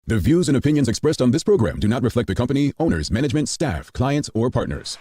The views and opinions expressed on this program do not reflect the company, owners, management, staff, clients, or partners.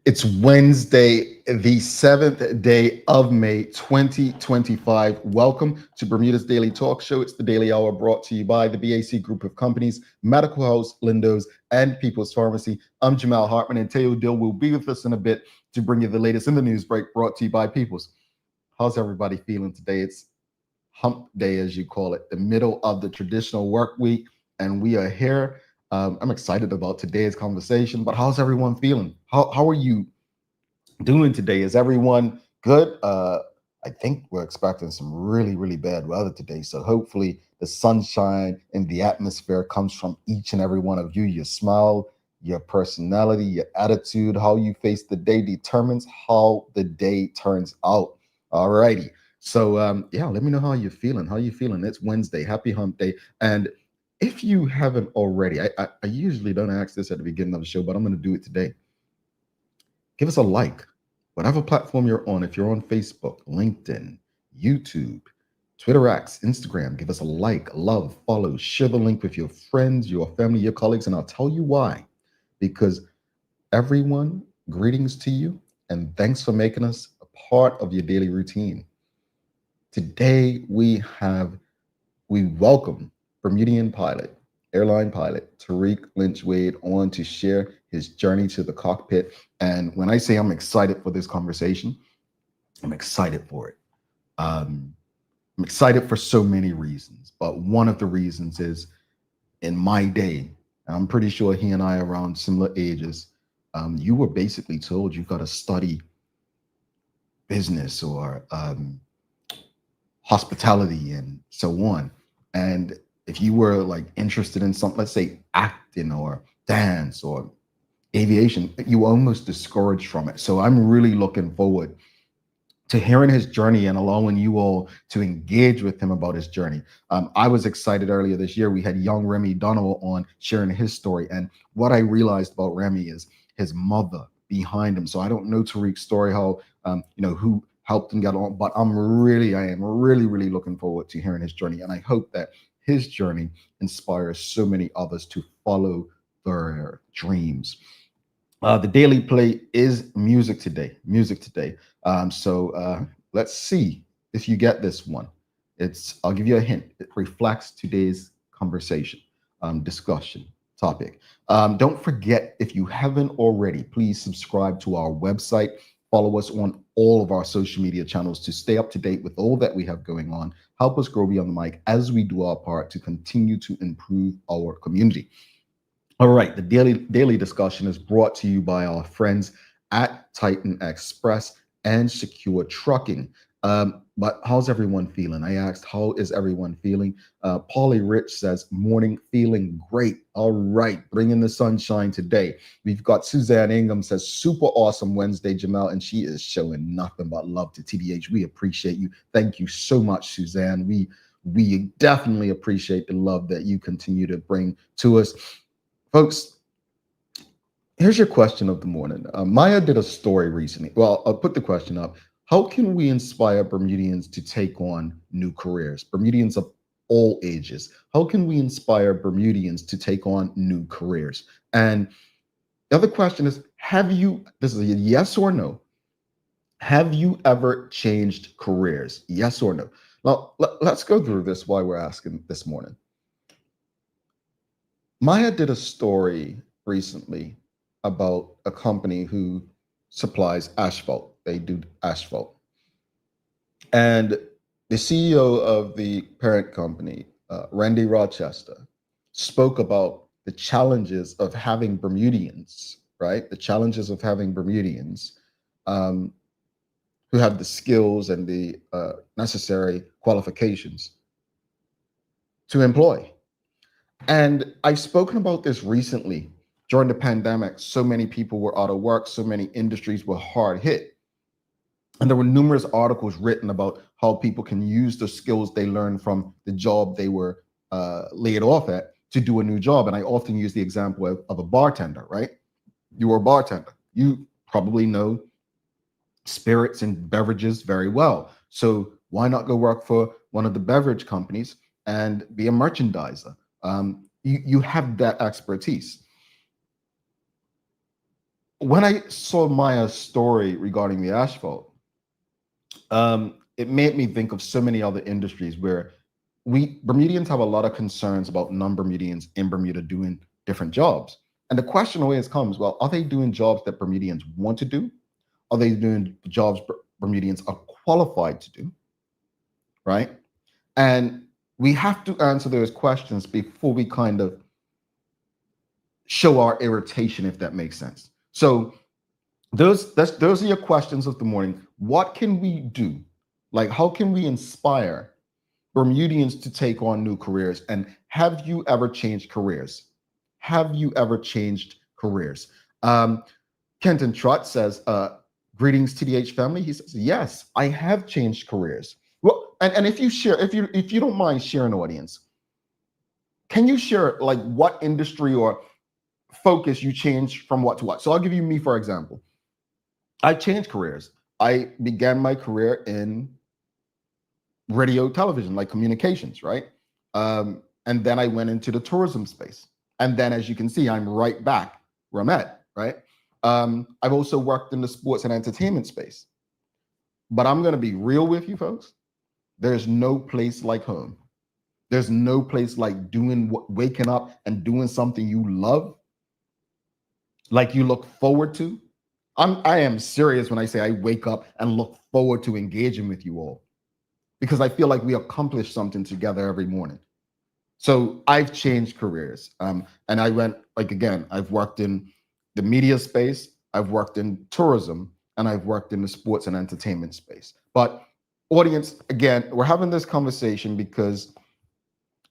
It's Wednesday, the 7th day of May, 2025. Welcome to Bermuda's Daily Talk Show. It's the Daily Hour brought to you by the BAC Group of Companies, Medical House, Lindo's, and People's Pharmacy. I'm Jamal Hartman, and Teo Dill will be with us in a bit to bring you the latest in the news break brought to you by People's. How's everybody feeling today? It's hump day, as you call it, the middle of the traditional work week, and we are here. I'm excited about today's conversation, but how's everyone feeling? How are you doing today? Is everyone good? I think we're expecting some really bad weather today, so hopefully the sunshine in the atmosphere comes from each and every one of you. Your smile, your personality, your attitude, how you face the day determines how the day turns out. All righty. So yeah, let me know how you're feeling. How you feeling? It's Wednesday. Happy hump day. And if you haven't already, I usually don't ask this at the beginning of the show, but I'm going to do it today. Give us a like, whatever platform you're on. If you're on Facebook, LinkedIn, YouTube, Twitter X, Instagram, give us a like, love, follow, share the link with your friends, your family, your colleagues, and I'll tell you why. Because everyone, greetings to you, and thanks for making us a part of your daily routine. Today we welcome Bermudian airline pilot Tariq Lynch-Wade on to share his journey to the cockpit. And when I say I'm excited for this conversation, I'm excited for it. I'm excited for so many reasons, but one of the reasons is in my day, and I'm pretty sure he and I are around similar ages, you were basically told you've got to study business or hospitality and so on. And if you were like interested in something, let's say acting or dance or aviation, you were almost discouraged from it. So I'm really looking forward to hearing his journey and allowing you all to engage with him about his journey. I was excited earlier this year. We had young Remy Donovan on sharing his story. And what I realized about Remy is his mother behind him. So I don't know Tariq's story, how, who helped him get on, but I am really looking forward to hearing his journey. And I hope that his journey inspires so many others to follow their dreams. The daily play is music today. So let's see if you get this one. I'll give you a hint. It reflects today's conversation, discussion topic. Don't forget, if you haven't already, please subscribe to our website. Follow us on all of our social media channels to stay up to date with all that we have going on. Help us grow beyond the mic as we do our part to continue to improve our community. All right, the daily discussion is brought to you by our friends at Titan Express and Secure Trucking. But how's everyone feeling? I asked, how is everyone feeling? Paulie Rich says, morning, feeling great. All right, bringing the sunshine today. We've got Suzanne Ingham says, super awesome Wednesday, Jamal, and she is showing nothing but love to TDH. We appreciate you. Thank you so much, Suzanne. We definitely appreciate the love that you continue to bring to us. Folks, here's your question of the morning. Maya did a story recently. Well, I'll put the question up. How can we inspire Bermudians to take on new careers? Bermudians of all ages. How can we inspire Bermudians to take on new careers? And the other question is, this is a yes or no, have you ever changed careers? Yes or no? Now, let's go through this why we're asking this morning. Maya did a story recently about a company who supplies asphalt. They do asphalt. And the CEO of the parent company, Randy Rochester, spoke about the challenges of having Bermudians, right? The challenges of having Bermudians um, who have the skills and the necessary qualifications to employ. And I've spoken about this recently. During the pandemic, so many people were out of work, so many industries were hard hit. And there were numerous articles written about how people can use the skills they learned from the job they were laid off at to do a new job. And I often use the example of a bartender, right? You are a bartender. You probably know spirits and beverages very well. So why not go work for one of the beverage companies and be a merchandiser? You have that expertise. When I saw Maya's story regarding the asphalt, it made me think of so many other industries where we Bermudians have a lot of concerns about non-Bermudians in Bermuda doing different jobs. And the question always comes, well, are they doing jobs that Bermudians want to do? Are they doing jobs Bermudians are qualified to do? Right? And we have to answer those questions before we kind of show our irritation, if that makes sense. So those are your questions of the morning. What can we do? Like, how can we inspire Bermudians to take on new careers? And have you ever changed careers? Have you ever changed careers? Kenton Trott says, greetings TDH family. He says, yes, I have changed careers. Well, and if you share, if you don't mind sharing, audience, can you share like what industry or focus you changed from what to what? So I'll give you me, for example. I changed careers. I began my career in radio, television, like communications, right? And then I went into the tourism space. And then, as you can see, I'm right back where I'm at, right? I've also worked in the sports and entertainment space. But I'm going to be real with you, folks. There's no place like home. There's no place like waking up and doing something you love, like you look forward to. I am serious when I say I wake up and look forward to engaging with you all, because I feel like we accomplish something together every morning. So I've changed careers. And I went, like, again, I've worked in the media space, I've worked in tourism, and I've worked in the sports and entertainment space. But audience, again, we're having this conversation because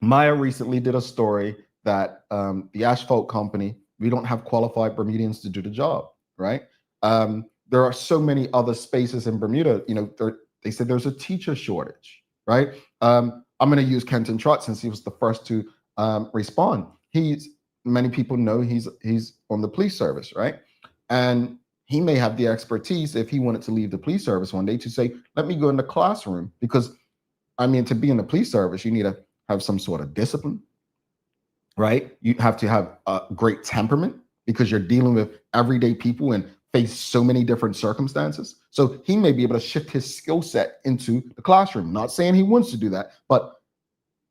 Maya recently did a story that the asphalt company, we don't have qualified Bermudians to do the job, right? There are so many other spaces in Bermuda. You know, they said there's a teacher shortage, right? I'm going to use Kenton Trott since he was the first to respond. Many people know he's on the police service, right? And he may have the expertise if he wanted to leave the police service one day to say, let me go in the classroom, because I mean, to be in the police service, you need to have some sort of discipline, right? You have to have a great temperament because you're dealing with everyday people and face so many different circumstances. So he may be able to shift his skill set into the classroom. Not saying he wants to do that, but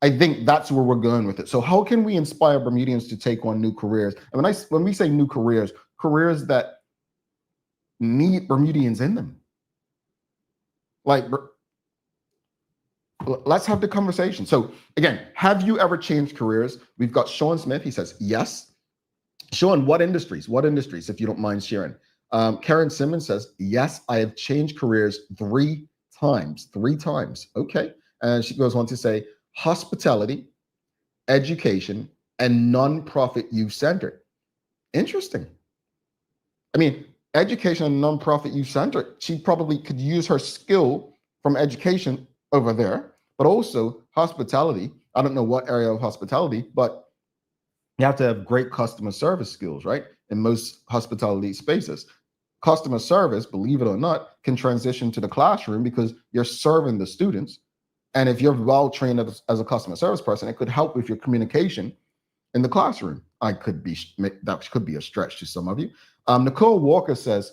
I think that's where we're going with it. So how can we inspire Bermudians to take on new careers? And when we say new careers, careers that need Bermudians in them. Like, let's have the conversation. So again, have you ever changed careers? We've got Sean Smith. He says, yes. Sean, what industries? What industries, if you don't mind sharing? Karen Simmons says, yes, I have changed careers 3 times. 3 times. Okay. And she goes on to say, hospitality, education, and nonprofit youth center. Interesting. I mean, education and nonprofit youth center, she probably could use her skill from education over there, but also hospitality. I don't know what area of hospitality, but you have to have great customer service skills, right? In most hospitality spaces. Customer service, believe it or not, can transition to the classroom because you're serving the students. And if you're well trained as a customer service person, it could help with your communication in the classroom. That could be a stretch to some of you. Nicole Walker says,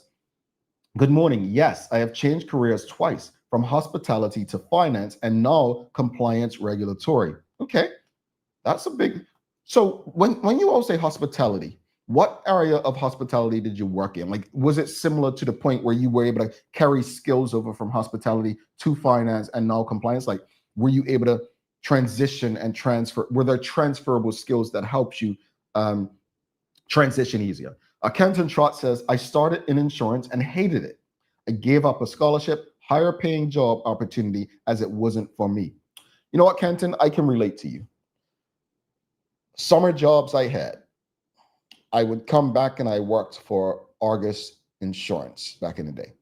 good morning. Yes, I have changed careers twice, from hospitality to finance, and now compliance regulatory. Okay, that's a big. So when you all say hospitality, what area of hospitality did you work in? Like, was it similar to the point where you were able to carry skills over from hospitality to finance and now compliance? Like, were you able to transition and transfer? Were there transferable skills that helped you transition easier? Kenton Trott says, I started in insurance and hated it. I gave up a scholarship, higher paying job opportunity as it wasn't for me. You know what, Kenton? I can relate to you. Summer jobs I had, I would come back and I worked for Argus Insurance back in the day.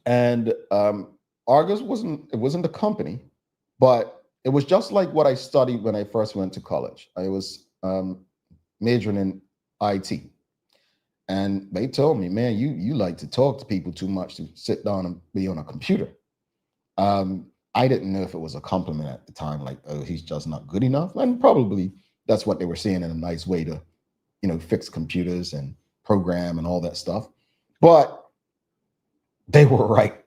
And Argus wasn't a company, but it was just like what I studied when I first went to college. I was majoring in IT. And they told me, man, you like to talk to people too much to sit down and be on a computer. I didn't know if it was a compliment at the time, like, oh, he's just not good enough. And probably that's what they were saying in a nice way to, fix computers and program and all that stuff. But they were right.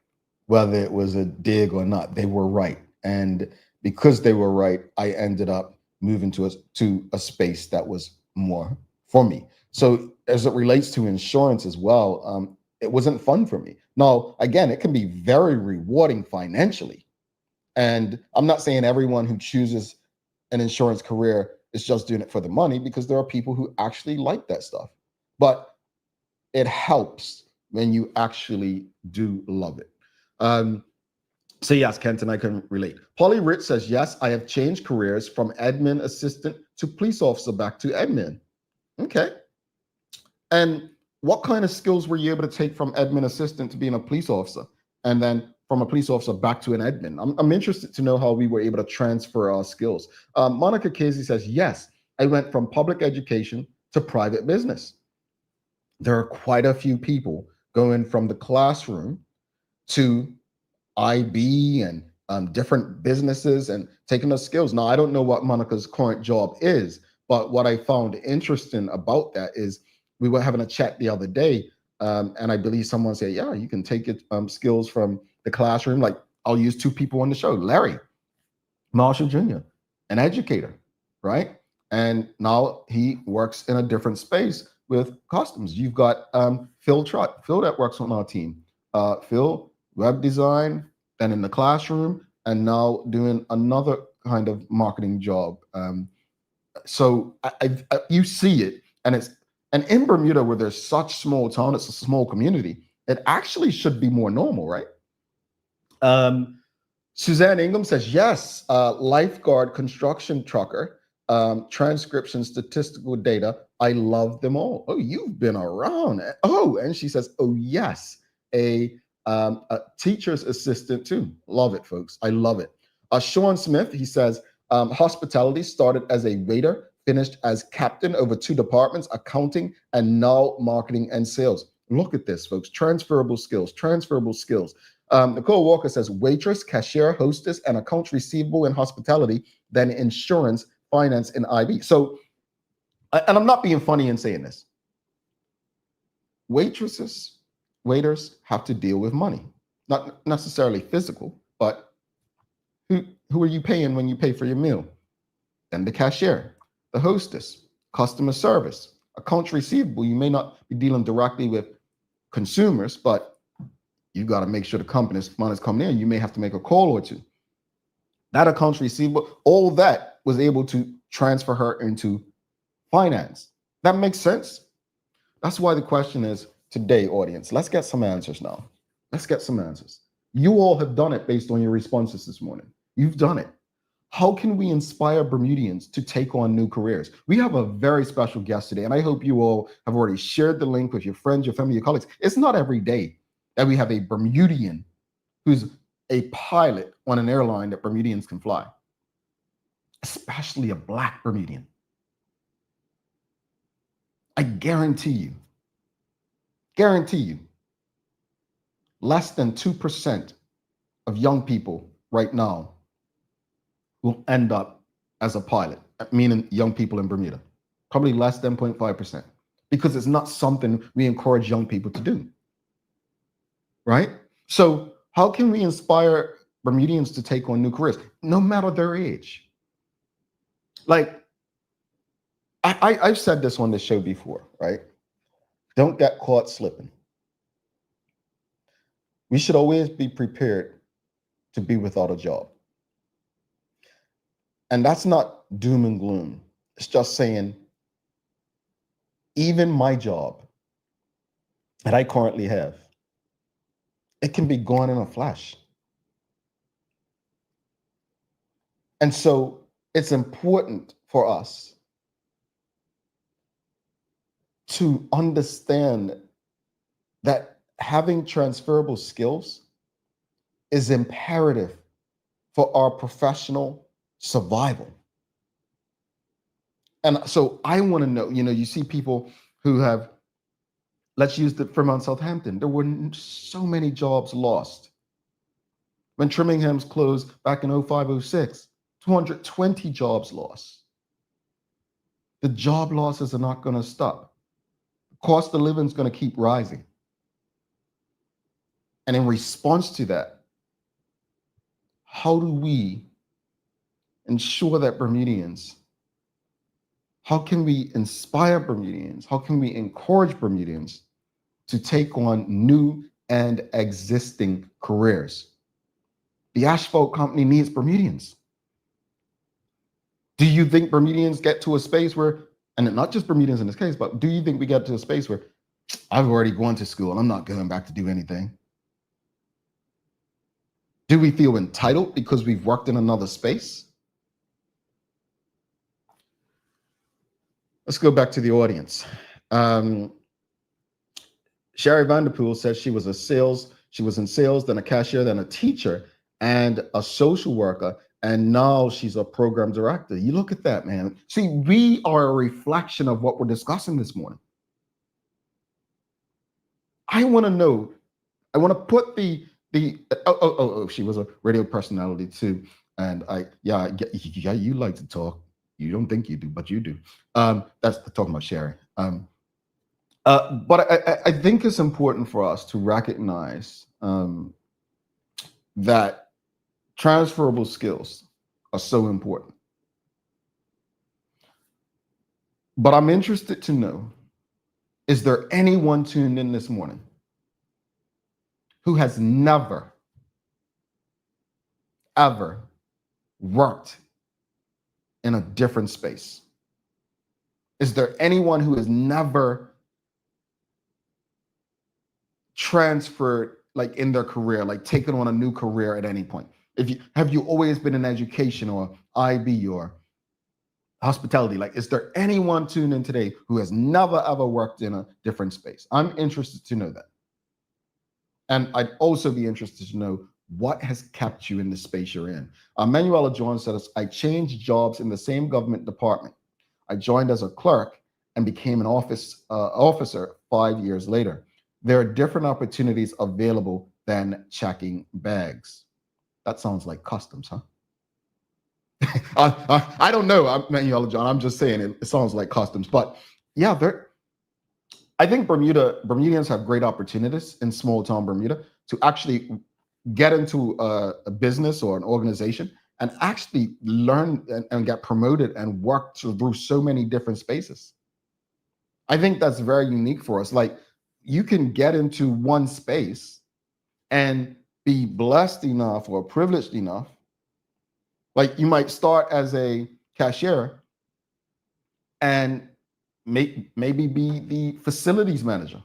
Whether it was a dig or not, they were right. And because they were right, I ended up moving to a space that was more for me. So as it relates to insurance as well, it wasn't fun for me. Now, again, it can be very rewarding financially. And I'm not saying everyone who chooses an insurance career is just doing it for the money, because there are people who actually like that stuff. But it helps when you actually do love it. So yes, Kenton, I can relate. Polly Rich says, yes, I have changed careers from admin assistant to police officer back to admin. Okay. And what kind of skills were you able to take from admin assistant to being a police officer, and then from a police officer back to an admin? I'm interested to know how we were able to transfer our skills. Monica Casey says, yes, I went from public education to private business. There are quite a few people going from the classroom to IB and different businesses and taking those skills. Now, I don't know what Monica's current job is, but what I found interesting about that is we were having a chat the other day, and I believe someone said, yeah, you can take it skills from the classroom. Like, I'll use two people on the show, Larry Marshall Jr., an educator, right? And now he works in a different space with customs. You've got Phil Trott, Phil that works on our team. Phil, web design, and in the classroom, and now doing another kind of marketing job. So you see it, and in Bermuda, where there's such small town, it's a small community, it actually should be more normal, right? Suzanne Ingham says, yes, lifeguard, construction trucker, transcription, statistical data. I love them all. Oh, you've been around. Oh, and she says, oh, yes, a teacher's assistant too. Love it, folks. I love it. Sean Smith, he says, hospitality, started as a waiter, finished as captain over 2 departments, accounting, and now marketing and sales. Look at this, folks. Transferable skills, transferable skills. Nicole Walker says, waitress, cashier, hostess, and accounts receivable in hospitality, then insurance, finance, and IB. So, and I'm not being funny in saying this. Waitresses, waiters have to deal with money. Not necessarily physical, but who are you paying when you pay for your meal? Then the cashier, the hostess, customer service, accounts receivable. You may not be dealing directly with consumers, but you've got to make sure the company's money is coming in. You may have to make a call or two. That accounts receivable, all that was able to transfer her into finance. That makes sense. That's why the question is today, audience, let's get some answers now. Let's get some answers. You all have done it based on your responses this morning. You've done it. How can we inspire Bermudians to take on new careers? We have a very special guest today, and I hope you all have already shared the link with your friends, your family, your colleagues. It's not every day that we have a Bermudian who's a pilot on an airline that Bermudians can fly, especially a Black Bermudian. I guarantee you, less than 2% of young people right now will end up as a pilot, meaning young people in Bermuda. Probably less than 0.5%, because it's not something we encourage young people to do, right? So How can we inspire Bermudians to take on new careers, no matter their age? Like, I've said this on the show before, right? Don't get caught slipping. We should always be prepared to be without a job. And that's not doom and gloom. It's just saying, even my job that I currently have, it can be gone in a flash. And so it's important for us to understand that having transferable skills is imperative for our professional survival. And so I want to know, you see people who have, let's use the Fremont Southampton. There were so many jobs lost. When Trimmingham's closed back in 05, 220 jobs lost. The job losses are not going to stop. Cost of living is going to keep rising. And in response to that, how do we ensure that Bermudians, how can we inspire Bermudians? How can we encourage Bermudians to take on new and existing careers? The asphalt company needs Bermudians. Do you think Bermudians get to a space where, and not just Bermudians in this case, but do you think we get to a space where I've already gone to school and I'm not going back to do anything? Do we feel entitled because we've worked in another space? Let's go back to the audience. Sherry Vanderpool says she was in sales, then a cashier, then a teacher, and a social worker, and now she's a program director. You look at that, man. See, we are a reflection of what we're discussing this morning. I want to know, I want to put she was a radio personality too. And you like to talk. You don't think you do, but you do. That's talking about Sherry. But I think it's important for us to recognize that transferable skills are so important. But I'm interested to know, is there anyone tuned in this morning who has never, ever worked in a different space? Is there anyone who has never transferred, like in their career, like taken on a new career at any point? Have you always been in education or IB or hospitality? Like, is there anyone tuned in today who has never ever worked in a different space? I'm interested to know that. And I'd also be interested to know what has kept you in the space you're in. Manuela Jones says, I changed jobs in the same government department. I joined as a clerk and became an officer 5 years later. There are different opportunities available than checking bags. That sounds like customs, huh? I don't know, Manuela John. I'm just saying it sounds like customs. But yeah, I think Bermudians have great opportunities in small town Bermuda to actually get into a business or an organization and actually learn and get promoted and work through so many different spaces. I think that's very unique for us. Like, you can get into one space and be blessed enough or privileged enough. Like, you might start as a cashier and maybe be the facilities manager.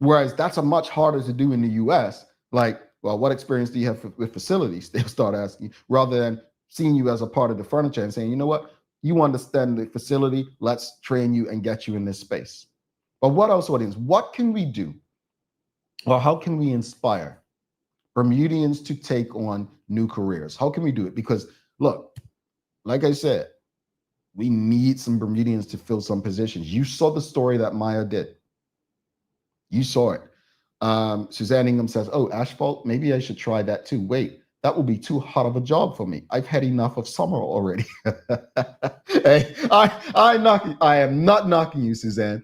Whereas that's a much harder to do in the US. Like, well, what experience do you have with facilities? They'll start asking, rather than seeing you as a part of the furniture and saying, you know what, you understand the facility, let's train you and get you in this space. But what else, audience? What can we do? Or how can we inspire Bermudians to take on new careers? How can we do it? Because look, like I said, we need some Bermudians to fill some positions. You saw the story that Maya did. You saw it. Suzanne Ingham says, oh, asphalt, maybe I should try that too. Wait, that will be too hot of a job for me. I've had enough of summer already. Hey, I am not knocking you, Suzanne.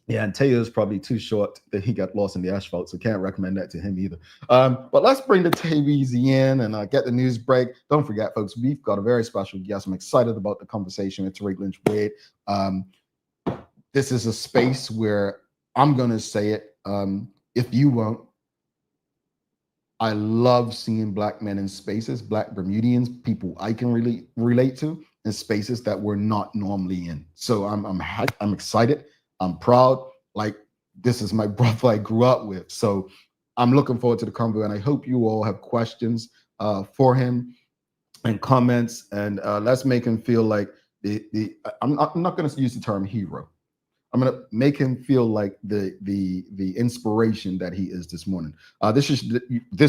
Yeah, and Teo is probably too short that he got lost in the asphalt, so can't recommend that to him either. But let's bring the Easy in and get the news break. Don't forget, folks, we've got a very special guest. I'm excited about the conversation with Tariq Lynch-Wade. This is a space where I'm going to say it. If you won't, I love seeing Black men in spaces, Black Bermudians, people I can really relate to in spaces that we're not normally in. So I'm excited. I'm proud. Like, this is my brother I grew up with. So I'm looking forward to the convo, and I hope you all have questions for him and comments. And let's make him feel like I'm not going to use the term hero. I'm going to make him feel like the inspiration that he is this morning. This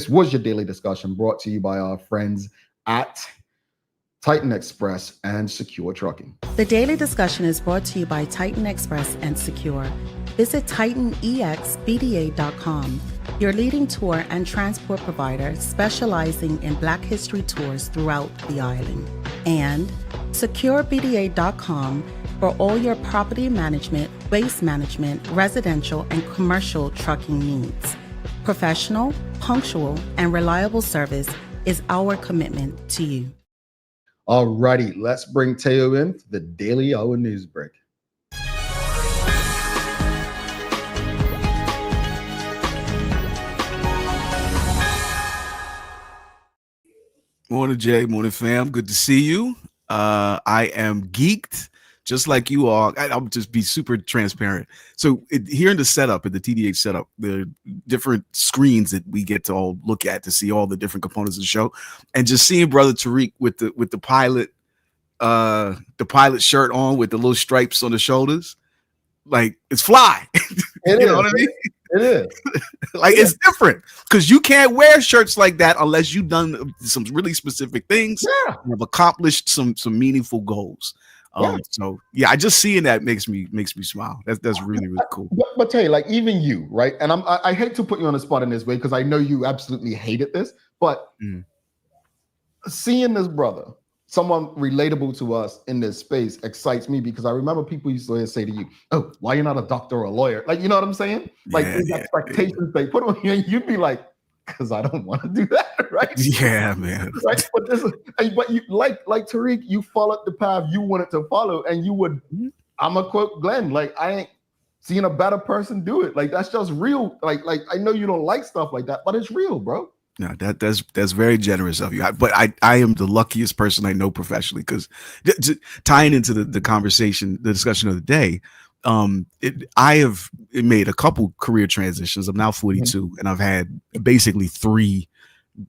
was your daily discussion, brought to you by our friends at Titan Express and Secure Trucking. The daily discussion is brought to you by Titan Express and Secure. Visit TitanEXBDA.com, your leading tour and transport provider specializing in Black history tours throughout the island. And SecureBDA.com for all your property management, waste management, residential, and commercial trucking needs. Professional, punctual, and reliable service is our commitment to you. All righty, let's bring Teo in for the Daily Hour news break. Morning, Jay. Morning, fam. Good to see you. I am geeked, just like you are. I'll just be super transparent. So here in the setup, in the TDH setup, there are different screens that we get to all look at to see all the different components of the show. And just seeing Brother Tariq with the pilot shirt on with the little stripes on the shoulders, like, it's fly. You know what I mean? It is. Like, it's different because you can't wear shirts like that unless you've done some really specific things. Yeah. And have accomplished some meaningful goals. So yeah, I just seeing that makes me smile. That's really, really cool. But Tay, like, even you, right? And I hate to put you on the spot in this way because I know you absolutely hated this, but seeing this brother, someone relatable to us in this space, excites me because I remember people used to say to you, "Oh, why you're not a doctor or a lawyer?" Like, you know what I'm saying? Like, these expectations they put on you, and you'd be like, "Because I don't want to do that," right? Yeah, man. Right? But you like Tariq, you followed the path you wanted to follow, and you would. I'm gonna quote Glenn, like, "I ain't seen a better person do it." Like, that's just real. Like I know you don't like stuff like that, but it's real, bro. No, that's very generous of you. But I am the luckiest person I know professionally, because tying into the conversation, the discussion of the day, I have made a couple career transitions. I'm now 42, and I've had basically 3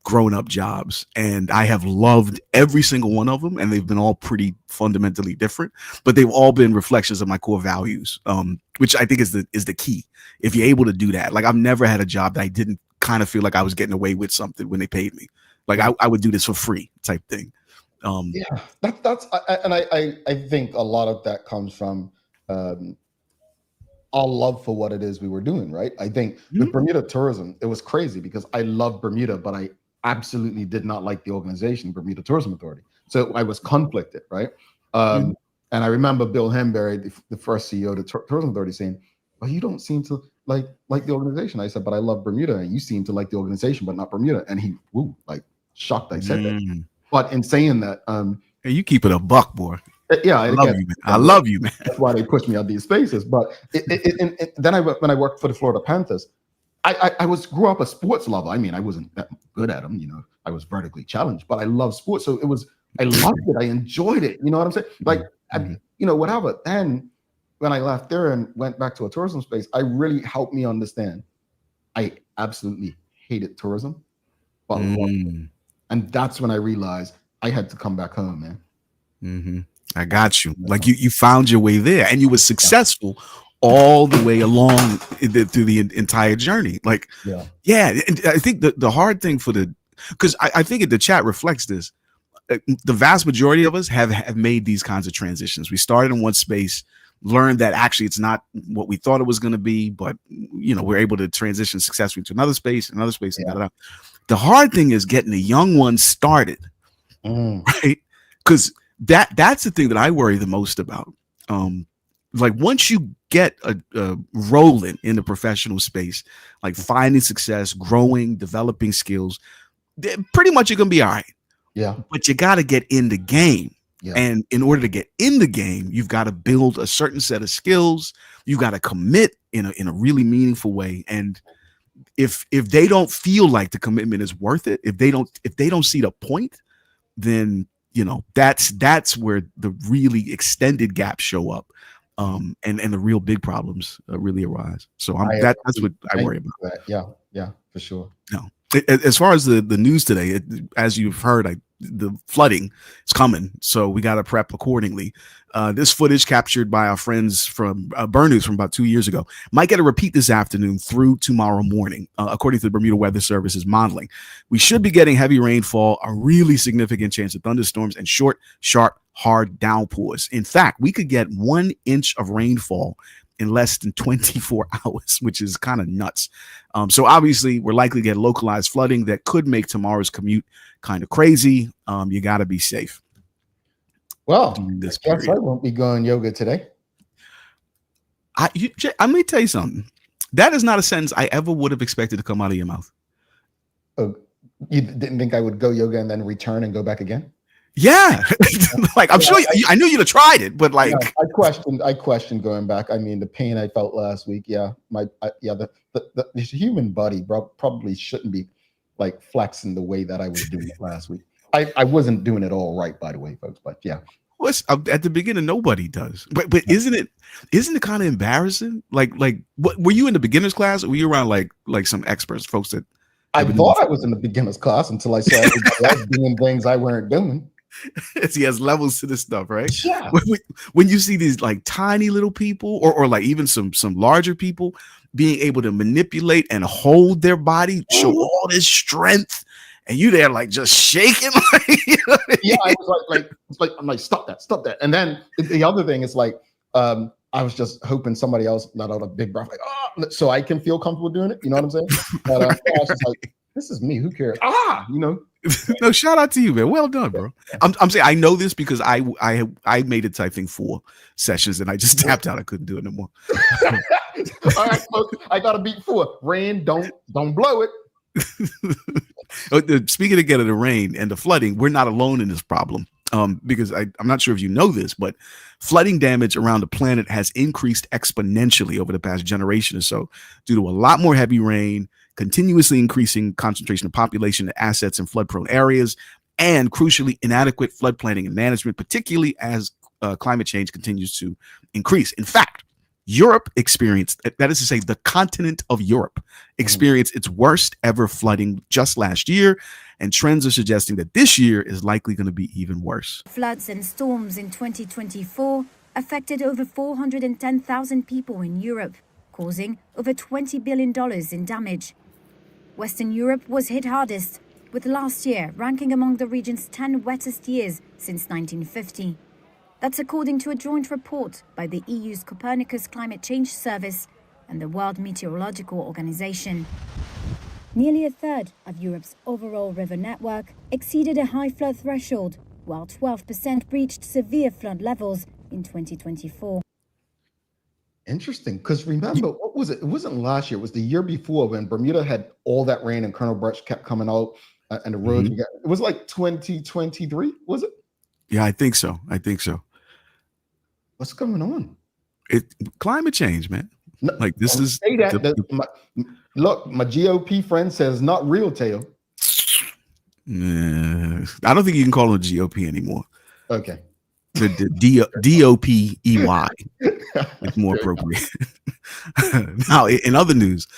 grown-up jobs, and I have loved every single one of them, and they've been all pretty fundamentally different, but they've all been reflections of my core values, which I think is the key. If you're able to do that, like, I've never had a job that I didn't kind of feel like I was getting away with something when they paid me. Like, I would do this for free type thing. Yeah, I think a lot of that comes from our love for what it is we were doing, right? I think with Bermuda tourism, it was crazy because I love Bermuda, but I absolutely did not like the organization, Bermuda Tourism Authority. So I was conflicted, right? And I remember Bill Hemberry, the first CEO of the Tourism Authority, saying, "Well, you don't seem to like the organization." I said, "But I love Bermuda, and you seem to like the organization, but not Bermuda." And he, shocked I said that. But in saying that, hey, you keep it a buck, boy. Yeah, I love you, man. I love you, man. That's why they pushed me out these spaces. But then when I worked for the Florida Panthers, I grew up a sports lover. I mean, I wasn't that good at them, I was vertically challenged, but I love sports. So I loved it. I enjoyed it. You know what I'm saying? Like, whatever. Then when I left there and went back to a tourism space, I really helped me understand. I absolutely hated tourism, but and that's when I realized I had to come back home, man. I got you. Like, you found your way there, and you were successful all the way along through the entire journey. Like, yeah. And I think the hard thing because I think the chat reflects this. The vast majority of us have made these kinds of transitions. We started in one space, learned that actually it's not what we thought it was going to be, but we're able to transition successfully to another space. The hard thing is getting the young ones started, right? Because that's the thing that I worry the most about. like once you get a rolling in the professional space, like finding success, growing, developing skills, pretty much you're gonna be all right. Yeah. But you got to get in the game. Yeah. And in order to get in the game, you've got to build a certain set of skills. You got to commit in a really meaningful way. And if they don't feel like the commitment is worth it, if they don't see the point, then that's where the really extended gaps show up, and the real big problems really arise. So that's what I worry about. Yeah, for sure. No, as far as the news today, as you've heard, the flooding is coming, so we got to prep accordingly. This footage captured by our friends from Burn News from about 2 years ago might get a repeat this afternoon through tomorrow morning, according to the Bermuda Weather Service's modeling. We should be getting heavy rainfall, a really significant chance of thunderstorms, and short, sharp, hard downpours. In fact, we could get 1 inch of rainfall in less than 24 hours, which is kind of nuts. So obviously, we're likely to get localized flooding that could make tomorrow's commute kind of crazy. You got to be safe. Well, I guess I won't be going yoga today. I'm going to tell you something. That is not a sentence I ever would have expected to come out of your mouth. Oh, you didn't think I would go yoga and then return and go back again? Yeah. Like, I'm sure I knew you'd have tried it, but like, I questioned going back. I mean, the pain I felt last week. Yeah. The human body probably shouldn't be like flexing the way that I was doing it last week. I wasn't doing it all right, by the way, folks, but yeah. Well, at the beginning, nobody does. But isn't it kind of embarrassing? Like, what were you in the beginner's class, or were you around like some experts, folks that? I thought I was in the beginner's class until I saw everybody else doing things I weren't doing. He has levels to this stuff, right? Yeah. When you see these like tiny little people, or like even some larger people being able to manipulate and hold their body, show all this strength, and you there like just shaking. Yeah, I was like, I'm like, stop that. And then the other thing is like, I was just hoping somebody else let out a big breath, like, so I can feel comfortable doing it. You know what I'm saying? But I was just like, this is me. Who cares? No, shout out to you, man. Well done, bro. I'm saying I know this because I made it to, I think, 4 sessions and I just tapped out. I couldn't do it anymore. All right, folks, I got to beat 4. Rain, don't blow it. Speaking again of the rain and the flooding, we're not alone in this problem. Because I'm not sure if you know this, but flooding damage around the planet has increased exponentially over the past generation or so due to a lot more heavy rain, continuously increasing concentration of population and assets in flood-prone areas, and crucially, inadequate flood planning and management, particularly as climate change continues to increase. In fact, Europe experienced, that is to say, the continent of Europe experienced its worst ever flooding just last year, and trends are suggesting that this year is likely going to be even worse. Floods and storms in 2024 affected over 410,000 people in Europe, causing over $20 billion in damage. Western Europe was hit hardest, with last year ranking among the region's 10 wettest years since 1950. That's according to a joint report by the EU's Copernicus Climate Change Service and the World Meteorological Organization. Nearly a third of Europe's overall river network exceeded a high flood threshold, while 12% reached severe flood levels in 2024. Interesting, because remember, what was it? It wasn't last year. It was the year before when Bermuda had all that rain and Colonel Birch kept coming out and the roads. It was like 2023, was it? Yeah, I think so. What's going on? Climate change, man. No, like this is say that. Look, my GOP friend says not real, Tail. I don't think you can call him a GOP anymore. Okay. The DOPEY is more appropriate. Now, in other news,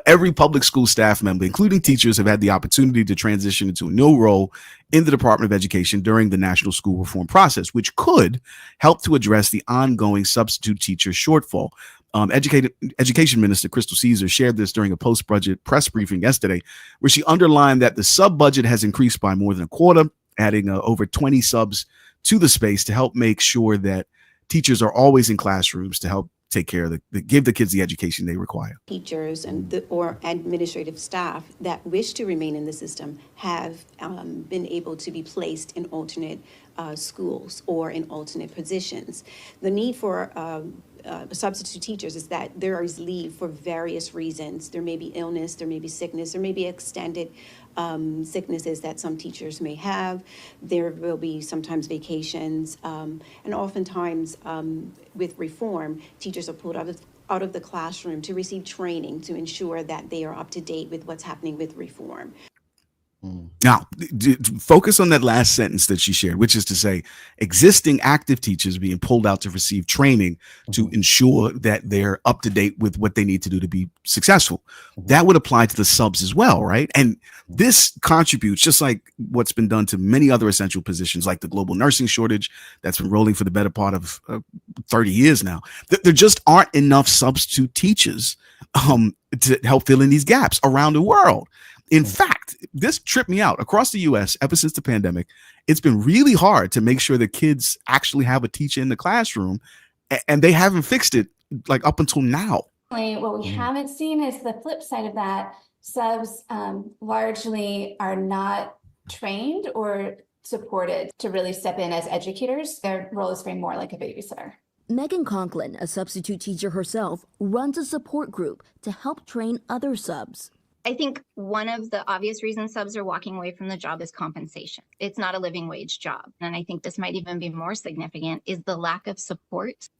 every public school staff member, including teachers, have had the opportunity to transition into a new role in the Department of Education during the national school reform process, which could help to address the ongoing substitute teacher shortfall. Education Minister Crystal Caesar shared this during a post-budget press briefing yesterday, where she underlined that the sub-budget has increased by more than a quarter, adding over 20 subs to the space to help make sure that teachers are always in classrooms to help take care of give the kids the education they require. Teachers and or administrative staff that wish to remain in the system have been able to be placed in alternate schools or in alternate positions. The need for substitute teachers is that there is leave for various reasons. There may be illness, there may be sickness, there may be extended sicknesses that some teachers may have. There will be sometimes vacations, and oftentimes with reform, teachers are pulled out of the classroom to receive training to ensure that they are up to date with what's happening with reform. Now, focus on that last sentence that she shared, which is to say existing active teachers being pulled out to receive training to ensure that they're up to date with what they need to do to be successful. That would apply to the subs as well, right? And this contributes, just like what's been done to many other essential positions, like the global nursing shortage that's been rolling for the better part of 30 years now. There just aren't enough substitute teachers to help fill in these gaps around the world. In fact, this tripped me out. Across the U.S., ever since the pandemic, it's been really hard to make sure that kids actually have a teacher in the classroom, and they haven't fixed it like up until now. What we haven't seen is the flip side of that. Subs largely are not trained or supported to really step in as educators. Their role is very more like a babysitter. Megan Conklin, a substitute teacher herself, runs a support group to help train other subs. I think one of the obvious reasons subs are walking away from the job is compensation. It's not a living wage job. And I think this might even be more significant is the lack of support.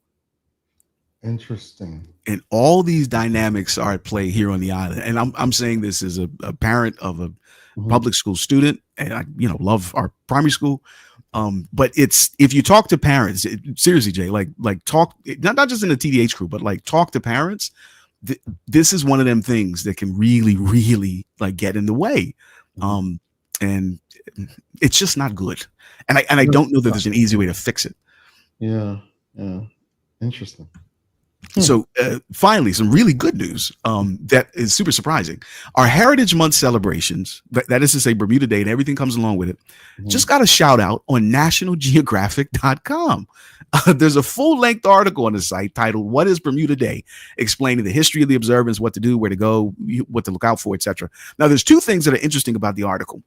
Interesting. And all these dynamics are at play here on the island. And I'm saying this as a parent of a public school student, and I love our primary school. But it's, if you talk to parents, seriously, Jay, like talk, not just in the TDH crew, but like talk to parents. This is one of them things that can really, really like get in the way. And it's just not good. And I don't know that there's an easy way to fix it. Yeah. Interesting. So finally, some really good news that is super surprising. Our Heritage Month celebrations, that is to say Bermuda Day and everything comes along with it, just got a shout out on nationalgeographic.com. There's a full-length article on the site titled "What is Bermuda Day?" explaining the history of the observance, what to do, where to go, what to look out for, etc. Now, there's two things that are interesting about the article.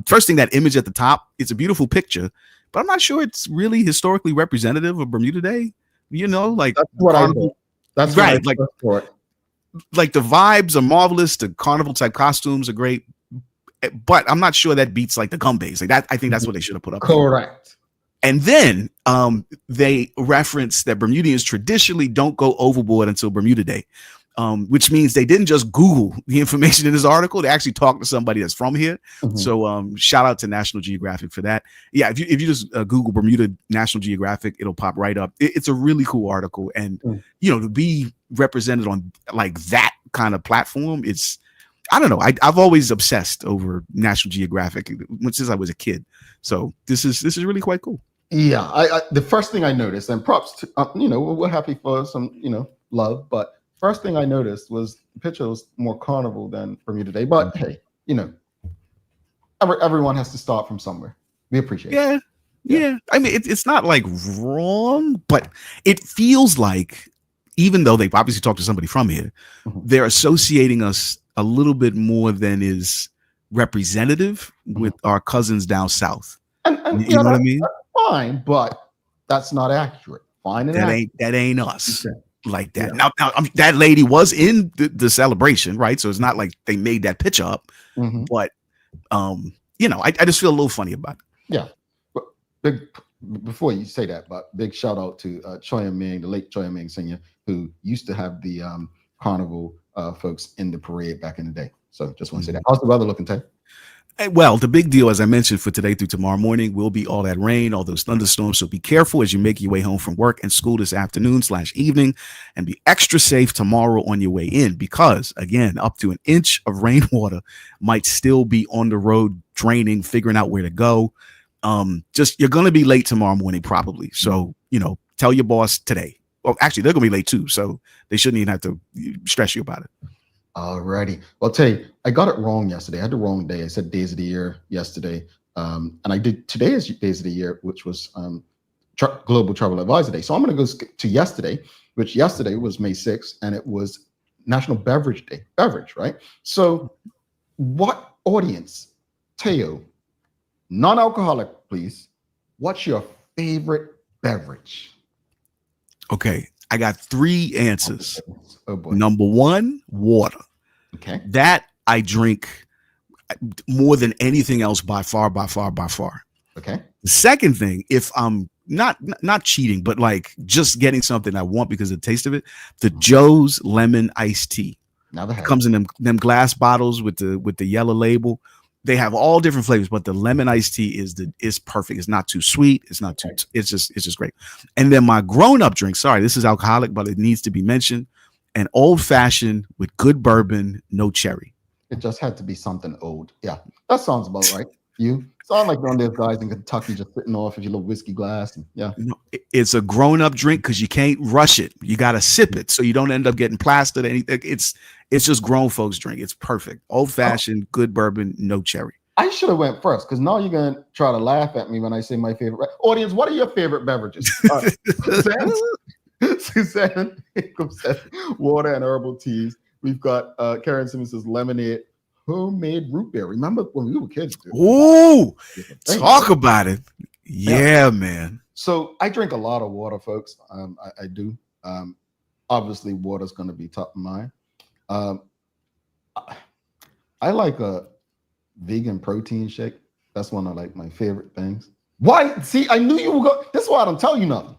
First thing, that image at the top, it's a beautiful picture, but I'm not sure it's really historically representative of Bermuda Day. Like that's what carnival, that's right. Like the vibes are marvelous. The carnival type costumes are great, but I'm not sure that beats like the gumbays. Like that, I think that's what they should have put up. Correct. And then they reference that Bermudians traditionally don't go overboard until Bermuda Day, which means they didn't just Google the information in this article. They actually talked to somebody that's from here. So shout out to National Geographic for that. Yeah, if you just Google Bermuda National Geographic, it'll pop right up. It's a really cool article. And, to be represented on like that kind of platform, it's, I don't know. I've always obsessed over National Geographic since I was a kid. So this is really quite cool. Yeah, I the first thing I noticed, and props to, we're happy for some, love, but first thing I noticed was the picture was more carnival than Bermuda Day. But hey, everyone has to start from somewhere. We appreciate it. Yeah. I mean, it's not like wrong, but it feels like, even though they've obviously talked to somebody from here, they're associating us a little bit more than is representative with our cousins down south. And you know what I mean? That's fine, but that's not accurate. Fine, and that ain't us. Okay. Like that. Now that lady was in the celebration, right? So it's not like they made that picture up, but I just feel a little funny about it. Yeah, but before you say that, but big shout out to Choi Ming, the late Choi Ming Senior, who used to have the carnival folks in the parade back in the day. So just want to say that. How's the weather looking, Tay? Well, the big deal, as I mentioned, for today through tomorrow morning will be all that rain, all those thunderstorms. So be careful as you make your way home from work and school this afternoon/evening, and be extra safe tomorrow on your way in, because again, up to an inch of rainwater might still be on the road, draining, figuring out where to go. You're going to be late tomorrow morning, probably. So, tell your boss today. Well, actually, they're going to be late too. So they shouldn't even have to stress you about it. Alrighty. Well, Tay, I got it wrong yesterday. I had the wrong day. I said days of the year yesterday. And I did today's days of the year, which was Global Travel Advisor Day. So I'm going to go to yesterday, which yesterday was May 6th, and it was National Beverage Day. Beverage, right? So what audience, Teo, non-alcoholic, please, what's your favorite beverage? Okay. I got 3 answers. Oh boy. Number 1, water. Okay. That I drink more than anything else by far. Okay. The second thing, if I'm not cheating, but like just getting something I want because of the taste of it, the Joe's lemon iced tea. Never had. It comes in them glass bottles with the yellow label. They have all different flavors, but the lemon iced tea is perfect. It's not too sweet. It's not too. It's just great. And then my grown up drink. Sorry, this is alcoholic, but it needs to be mentioned. An old fashioned with good bourbon, no cherry. It just had to be something old. Yeah, that sounds about right. You sound like one of those guys in Kentucky just sitting off with your little whiskey glass. And, yeah, no, it's a grown-up drink because you can't rush it. You got to sip it so you don't end up getting plastered. Anything. It's just grown folks drink. It's perfect. Old-fashioned, good bourbon, no cherry. I should have went first because now you're gonna try to laugh at me when I say my favorite. Audience, what are your favorite beverages? Suzanne said water and herbal teas. We've got Karen Simmons says lemonade, homemade root beer. Remember when we were kids? Dude? Ooh, talk about it. Yeah, man. So I drink a lot of water, folks. I do. Obviously, water's going to be top of mind. I like a vegan protein shake. That's one of like my favorite things. Why? See, I knew you were going. This is why I don't tell you nothing.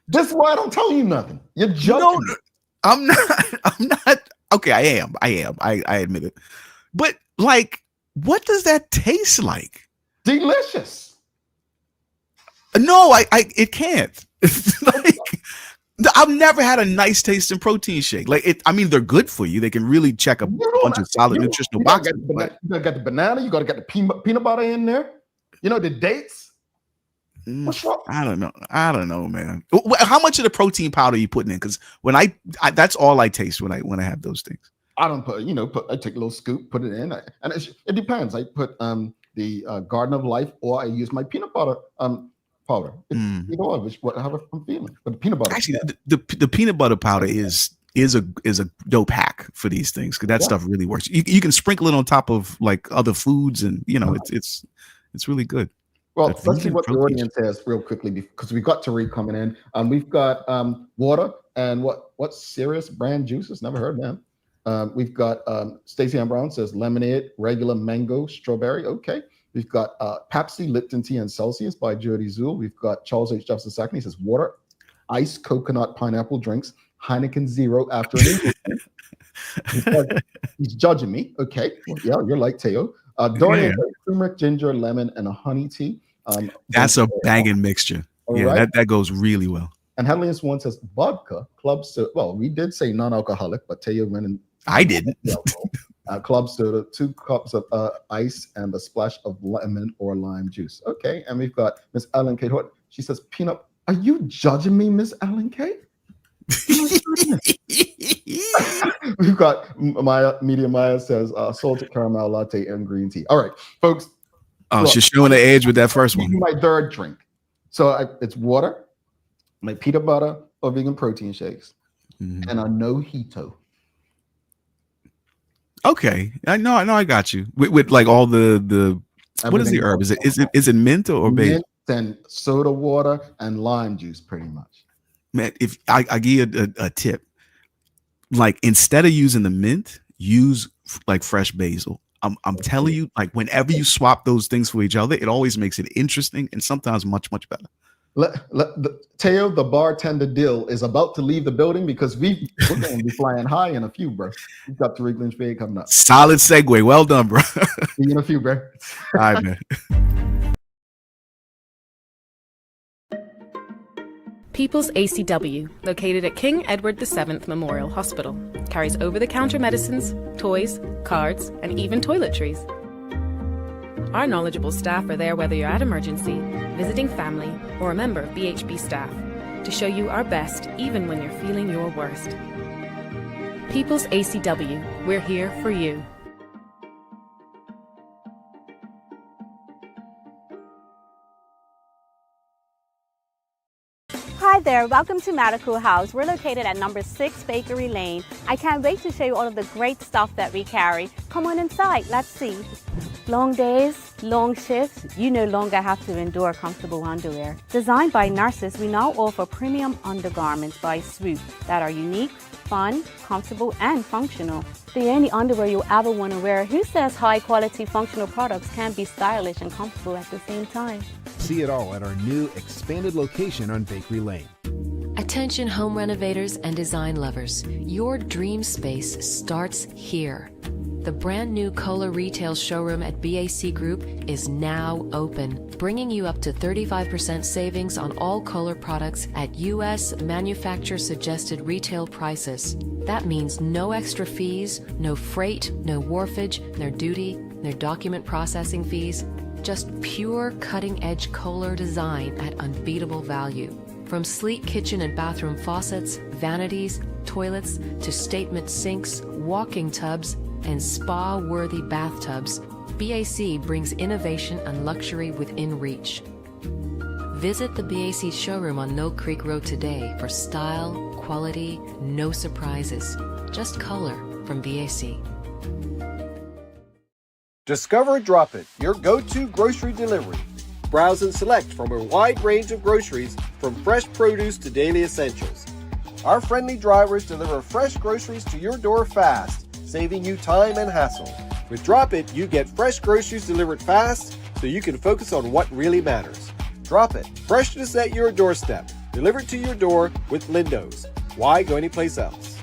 This is why I don't tell you nothing. You're judging. No, I'm not. Okay, I am. I admit it. But like, what does that taste like? Delicious. No, it can't. It's like, I've never had a nice tasting protein shake. Like it, I mean, they're good for you. They can really check a bunch of solid nutritional boxes. You gotta get the banana. You gotta get the peanut butter in there. You know the dates. What's wrong? I don't know, man. How much of the protein powder are you putting in? Because when I that's all I taste when I have those things. I don't put. I take a little scoop, put it in, and it depends. I put the Garden of Life, or I use my peanut butter powder. However I'm feeling. But the peanut butter. Actually, the peanut butter powder is a dope hack for these things because that stuff really works. You can sprinkle it on top of like other foods, and it's really good. Well, let's see what the audience says real quickly because we've got Tariq coming in. We've got water and what's Serious brand juices? Never heard of them. We've got Stacey Ann Brown says lemonade, regular mango, strawberry. Okay. We've got Pepsi, Lipton Tea, and Celsius by Jody Zool. We've got Charles H. Jefferson II. He says water, ice, coconut, pineapple drinks, Heineken Zero after an English. He's judging me. Okay. Well, yeah, you're like Teo. Dorian, turmeric, ginger, lemon, and a honey tea. That's a banging mixture. Right. That goes really well. And Hadley Swan says vodka, club soda. Well, we did say non-alcoholic, but Teo went and I didn't. Club soda, 2 cups of ice, and a splash of lemon or lime juice. Okay, and we've got Miss Ellen Kate Hort. She says peanut. Are you judging me, Miss Ellen Kate? We've got Maya says salted caramel latte and green tea. All right, folks. Oh, she's showing the edge with that first one. My third drink. So it's water, my peanut butter or vegan protein shakes, and a mojito. Okay, I know, I got you. With like all the what is the herb? Is it mint or basil? Mint and soda water and lime juice, pretty much. Man, if I give you a tip, like instead of using the mint, use like fresh basil. I'm telling you, like whenever you swap those things for each other, it always makes it interesting and sometimes much better. Teo, the bartender Dill, is about to leave the building because we're going to be flying high in a few, bro. We've got Tariq Lynch-Wade coming up. Solid segue. Well done, bro. See you in a few, bro. All right, man. People's ACW, located at King Edward VII Memorial Hospital, carries over-the-counter medicines, toys, cards, and even toiletries. Our knowledgeable staff are there whether you're at emergency, visiting family, or a member of BHB staff, to show you our best even when you're feeling your worst. People's ACW, we're here for you. Hi there, welcome to Medical House. We're located at number 6 Bakery Lane. I can't wait to show you all of the great stuff that we carry. Come on inside, let's see. Long days, long shifts, you no longer have to endure comfortable underwear. Designed by nurses, we now offer premium undergarments by Swoop that are unique, fun, comfortable, and functional. The only underwear you'll ever want to wear. Who says high-quality functional products can be stylish and comfortable at the same time? See it all at our new expanded location on Bakery Lane. Attention home renovators and design lovers, your dream space starts here. The brand new Kohler retail showroom at BAC Group is now open, bringing you up to 35% savings on all Kohler products at U.S. manufacturer suggested retail prices. That means no extra fees, no freight, no wharfage, no duty, no document processing fees, just pure cutting-edge Kohler design at unbeatable value. From sleek kitchen and bathroom faucets, vanities, toilets, to statement sinks, walk-in tubs, and spa-worthy bathtubs, BAC brings innovation and luxury within reach. Visit the BAC showroom on Mill Creek Road today for style, quality, no surprises. Just color from BAC. Discover Drop It, your go-to grocery delivery. Browse and select from a wide range of groceries, from fresh produce to daily essentials. Our friendly drivers deliver fresh groceries to your door fast, saving you time and hassle. With Drop It, you get fresh groceries delivered fast so you can focus on what really matters. Drop It, freshness at your doorstep, delivered to your door with Lindo's. Why go anyplace else?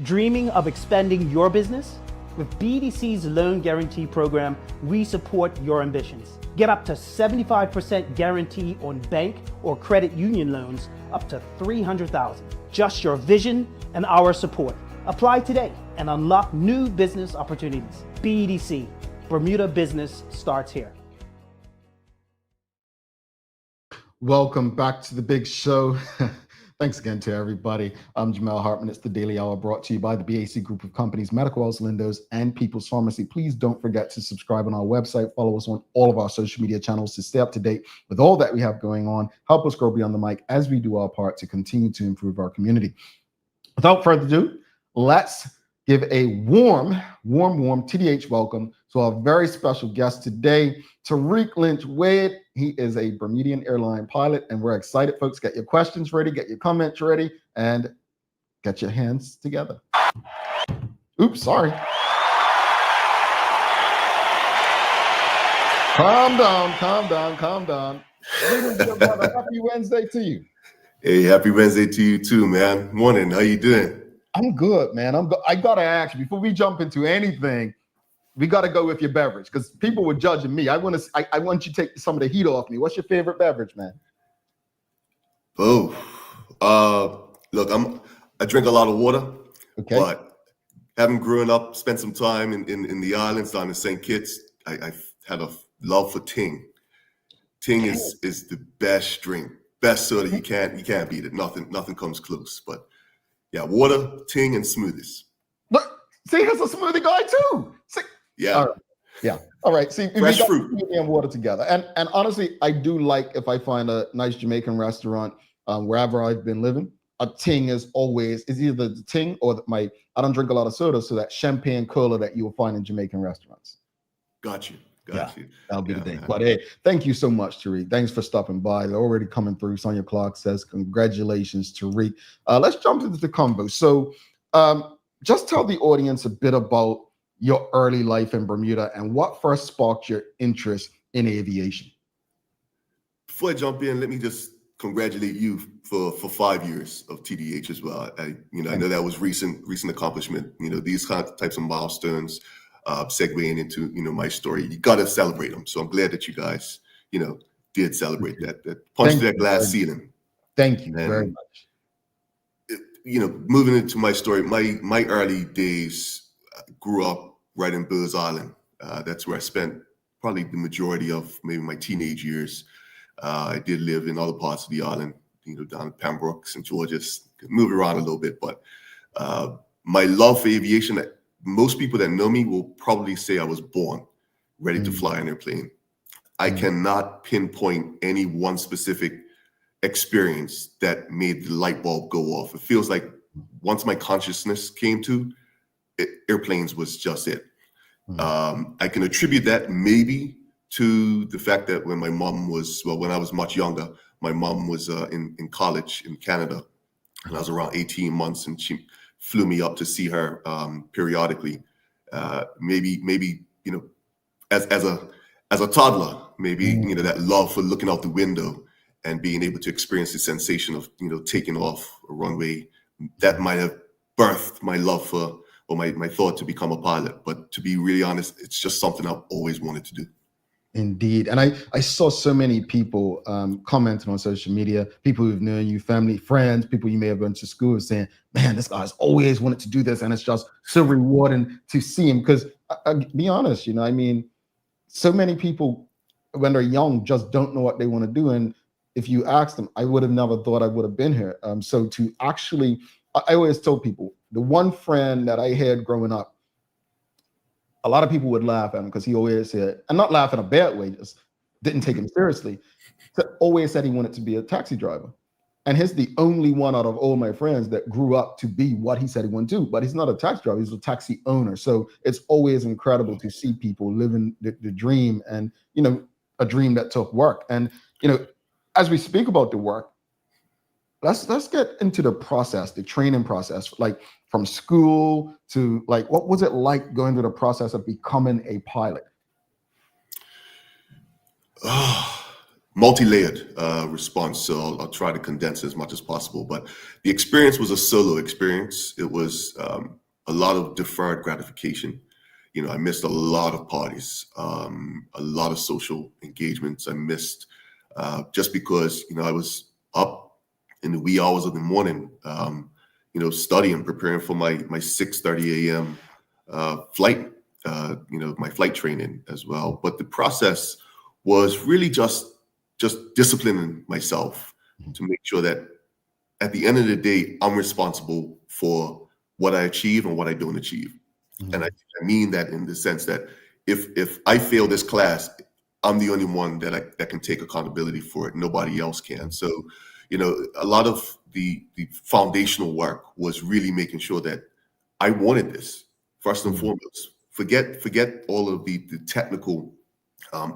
Dreaming of expanding your business? With BDC's Loan Guarantee Program, we support your ambitions. Get up to 75% guarantee on bank or credit union loans up to $300,000. Just your vision and our support. Apply today and unlock new business opportunities. BDC, Bermuda Business starts here. Welcome back to the big show. Thanks again to everybody. I'm Jamel Hartman. It's the Daily Hour brought to you by the BAC Group of Companies, Medical House, Lindo's, and People's Pharmacy. Please don't forget to subscribe on our website. Follow us on all of our social media channels to stay up to date with all that we have going on. Help us grow beyond the mic as we do our part to continue to improve our community. Without further ado, let's give a warm TDH welcome to our very special guest today, Tariq Lynch-Wade. He is a Bermudian airline pilot, and we're excited, folks. Get your questions ready, get your comments ready, and get your hands together. Oops, sorry. Calm down. Happy Wednesday to you. Hey, happy Wednesday to you too, man. Morning, how you doing? I'm good, man. I gotta ask you, before we jump into anything, we gotta go with your beverage, because people were judging me. I want you to take some of the heat off me. What's your favorite beverage, man? Look, I drink a lot of water. Okay. But having grown up, spent some time in the islands down in St. Kitts, I've had a love for Ting. Ting is the best drink, best soda. You can't beat it. Nothing comes close. But yeah, water, Ting, and smoothies. But see, he's a smoothie guy too. See, yeah. All right. Yeah. All right. See, fresh fruit and water together. And honestly, I do like, if I find a nice Jamaican restaurant wherever I've been living, a Ting is either the Ting or I don't drink a lot of soda, so that champagne cola that you will find in Jamaican restaurants. Got you. That'll be the thing. But hey, thank you so much, Tariq. Thanks for stopping by. They're already coming through. Sonia Clark says, congratulations, Tariq. Let's jump into the combo. So just tell the audience a bit about your early life in Bermuda and what first sparked your interest in aviation. Before I jump in, let me just congratulate you for 5 years of TDH as well. I know that was recent accomplishment. These types of milestones, segueing into my story, you got to celebrate them. So I'm glad that you guys did celebrate that punch through that glass ceiling. Thank you very much. Moving into my story, my early days, grew up right in Bills Island. That's where I spent probably the majority of maybe my teenage years. I did live in other parts of the island, down in Pembroke, St. George's, moved around a little bit. But my love for aviation, most people that know me will probably say I was born ready to fly an airplane. I cannot pinpoint any one specific experience that made the light bulb go off. It feels like once my consciousness came to, airplanes was just it. I can attribute that maybe to the fact that when I was much younger, my mom was in college in Canada, and I was around 18 months, and she flew me up to see her periodically. Maybe as a toddler, maybe that love for looking out the window and being able to experience the sensation of taking off a runway, that might have birthed my love for, or my thought to become a pilot. But to be really honest, it's just something I've always wanted to do. Indeed. And I saw so many people commenting on social media, people who've known you, family, friends, people you may have gone to school with, saying, man, this guy's always wanted to do this. And it's just so rewarding to see him. Because be honest, so many people when they're young just don't know what they want to do. And if you ask them, I would have never thought I would have been here. So to actually, I always tell people, the one friend that I had growing up, a lot of people would laugh at him because he always said, and not laugh in a bad way, just didn't take him seriously, always said he wanted to be a taxi driver. And he's the only one out of all my friends that grew up to be what he said he wanted to do. But he's not a taxi driver, he's a taxi owner. So it's always incredible to see people living the dream, and, a dream that took work. And, as we speak about the work, let's get into the process, the training process, like from school to what was it like going through the process of becoming a pilot? Multi-layered response, so I'll try to condense as much as possible. But the experience was a solo experience. It was a lot of deferred gratification. I missed a lot of parties, a lot of social engagements. I missed just because I was up in the wee hours of the morning, studying, preparing for my 6:30 a.m. Flight, my flight training as well. But the process was really just disciplining myself to make sure that at the end of the day, I'm responsible for what I achieve and what I don't achieve. And I mean that in the sense that if I fail this class, I'm the only one that can take accountability for it. Nobody else can. So, a lot of the foundational work was really making sure that I wanted this first and foremost. Forget all of the technical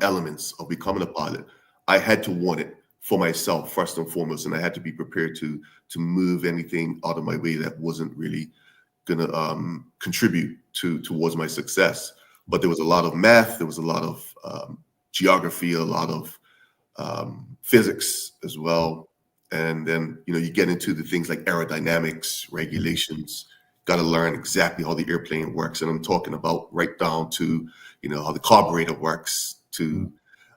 elements of becoming a pilot. I had to want it for myself first and foremost, and I had to be prepared to move anything out of my way that wasn't really gonna contribute towards my success. But there was a lot of math, there was a lot of geography, a lot of physics as well. And then, you get into the things like aerodynamics, regulations, got to learn exactly how the airplane works. And I'm talking about right down to, how the carburetor works, to,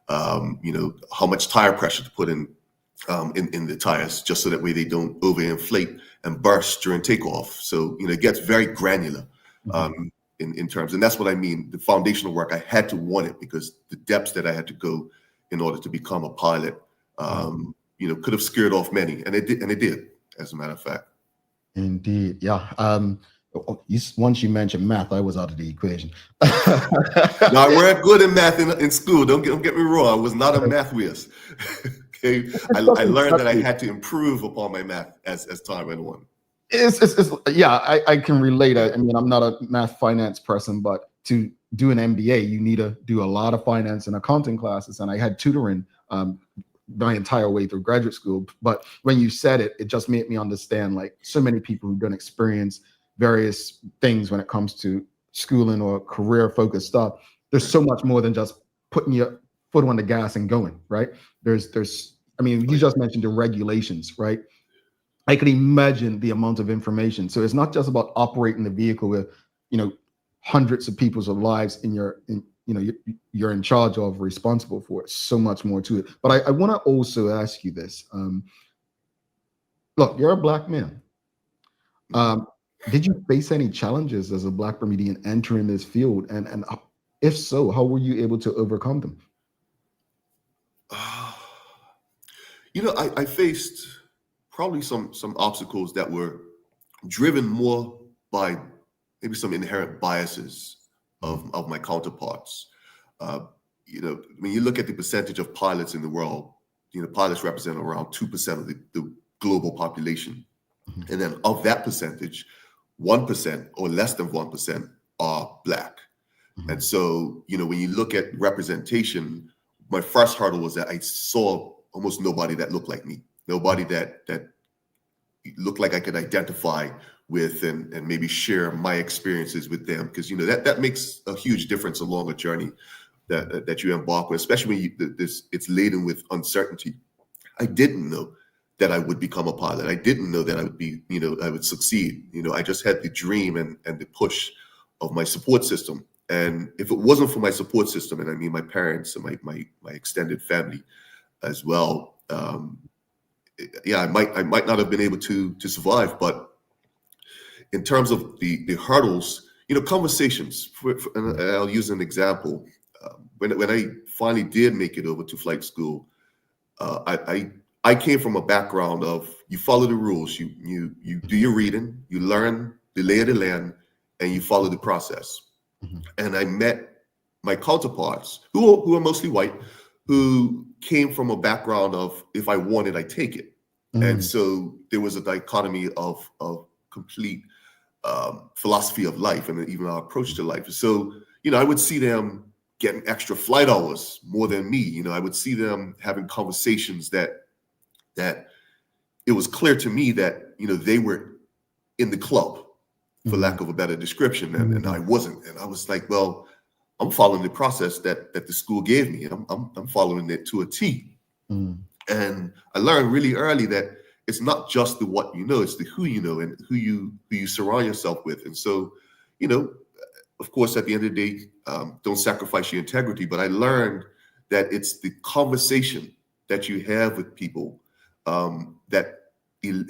how much tire pressure to put in the tires, just so that way they don't overinflate and burst during takeoff. So, it gets very granular in terms, and that's what I mean. The foundational work, I had to want it, because the depths that I had to go in order to become a pilot, could have scared off many, and it did, as a matter of fact. Indeed, yeah. Once you mentioned math, I was out of the equation. No, I weren't good in math in school. Don't get me wrong. I was not a math whiz. Okay, I learned that I had to improve upon my math as time went on. I can relate. I mean, I'm not a math finance person, but to do an MBA, you need to do a lot of finance and accounting classes, and I had tutoring my entire way through graduate school. But when you said it, it just made me understand, so many people who don't experience various things when it comes to schooling or career focused stuff. There's so much more than just putting your foot on the gas and going, right? You just mentioned the regulations, right? I could imagine the amount of information. So it's not just about operating the vehicle with, hundreds of people's lives you're in charge of, responsible for. It. So much more to it. But I want to also ask you this. Look, you're a Black man. Did you face any challenges as a Black Bermudian entering this field? And if so, how were you able to overcome them? I faced probably some obstacles that were driven more by maybe some inherent biases of my counterparts. When you look at the percentage of pilots in the world, pilots represent around 2% of the global population. And then of that percentage, 1% or less than 1% are Black. And so, when you look at representation, my first hurdle was that I saw almost nobody that looked like me, nobody that looked like I could identify with and maybe share my experiences with them, because that makes a huge difference along a journey that you embark with, especially when it's laden with uncertainty. I didn't know that I would become a pilot. I didn't know that I would be, I would succeed. I just had the dream and the push of my support system. And if it wasn't for my support system, and I mean my parents and my extended family as well, I might not have been able to survive. But in terms of the hurdles, conversations. And I'll use an example. When I finally did make it over to flight school, I came from a background of you follow the rules, you do your reading, you learn the lay of the land, and you follow the process. And I met my counterparts who are mostly white, who came from a background of if I want it, I take it. And so there was a dichotomy of complete philosophy of life and even our approach to life. So, I would see them getting extra flight hours more than me. I would see them having conversations that it was clear to me that, they were in the club, for lack of a better description, and I wasn't. And I was like, well, I'm following the process that the school gave me. I'm following it to a T. And I learned really early that it's not just the what you know, it's the who you know and who you surround yourself with. And so, of course, at the end of the day, don't sacrifice your integrity. But I learned that it's the conversation that you have with people that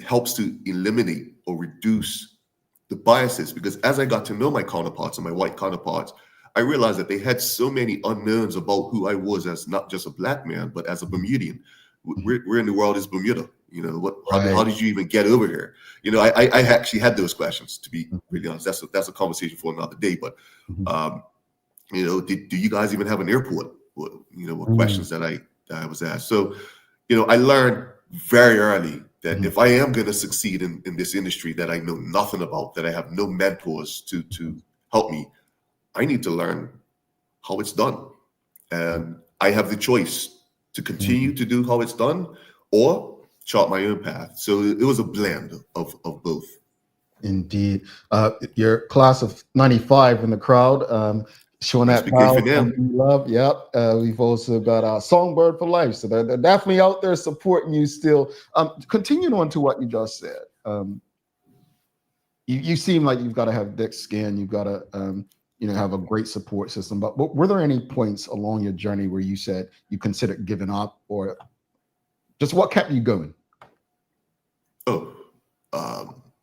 helps to eliminate or reduce the biases. Because as I got to know my counterparts and my white counterparts, I realized that they had so many unknowns about who I was as not just a Black man, but as a Bermudian. Where in the world is Bermuda? How did you even get over here? I actually had those questions, to be really honest. That's a conversation for another day. But do you guys even have an airport? What questions that I was asked. So, I learned very early that if I am going to succeed in this industry that I know nothing about, that I have no mentors to help me, I need to learn how it's done. And I have the choice to continue to do how it's done or chart my own path. So it was a blend of both. Indeed. Your class of 95 in the crowd, showing that love. Yep. We've also got our Songbird for Life. So they're definitely out there supporting you still. Continuing on to what you just said. You seem like you've got to have thick skin. You've got to have a great support system. But were there any points along your journey where you said you considered giving up, or just what kept you going?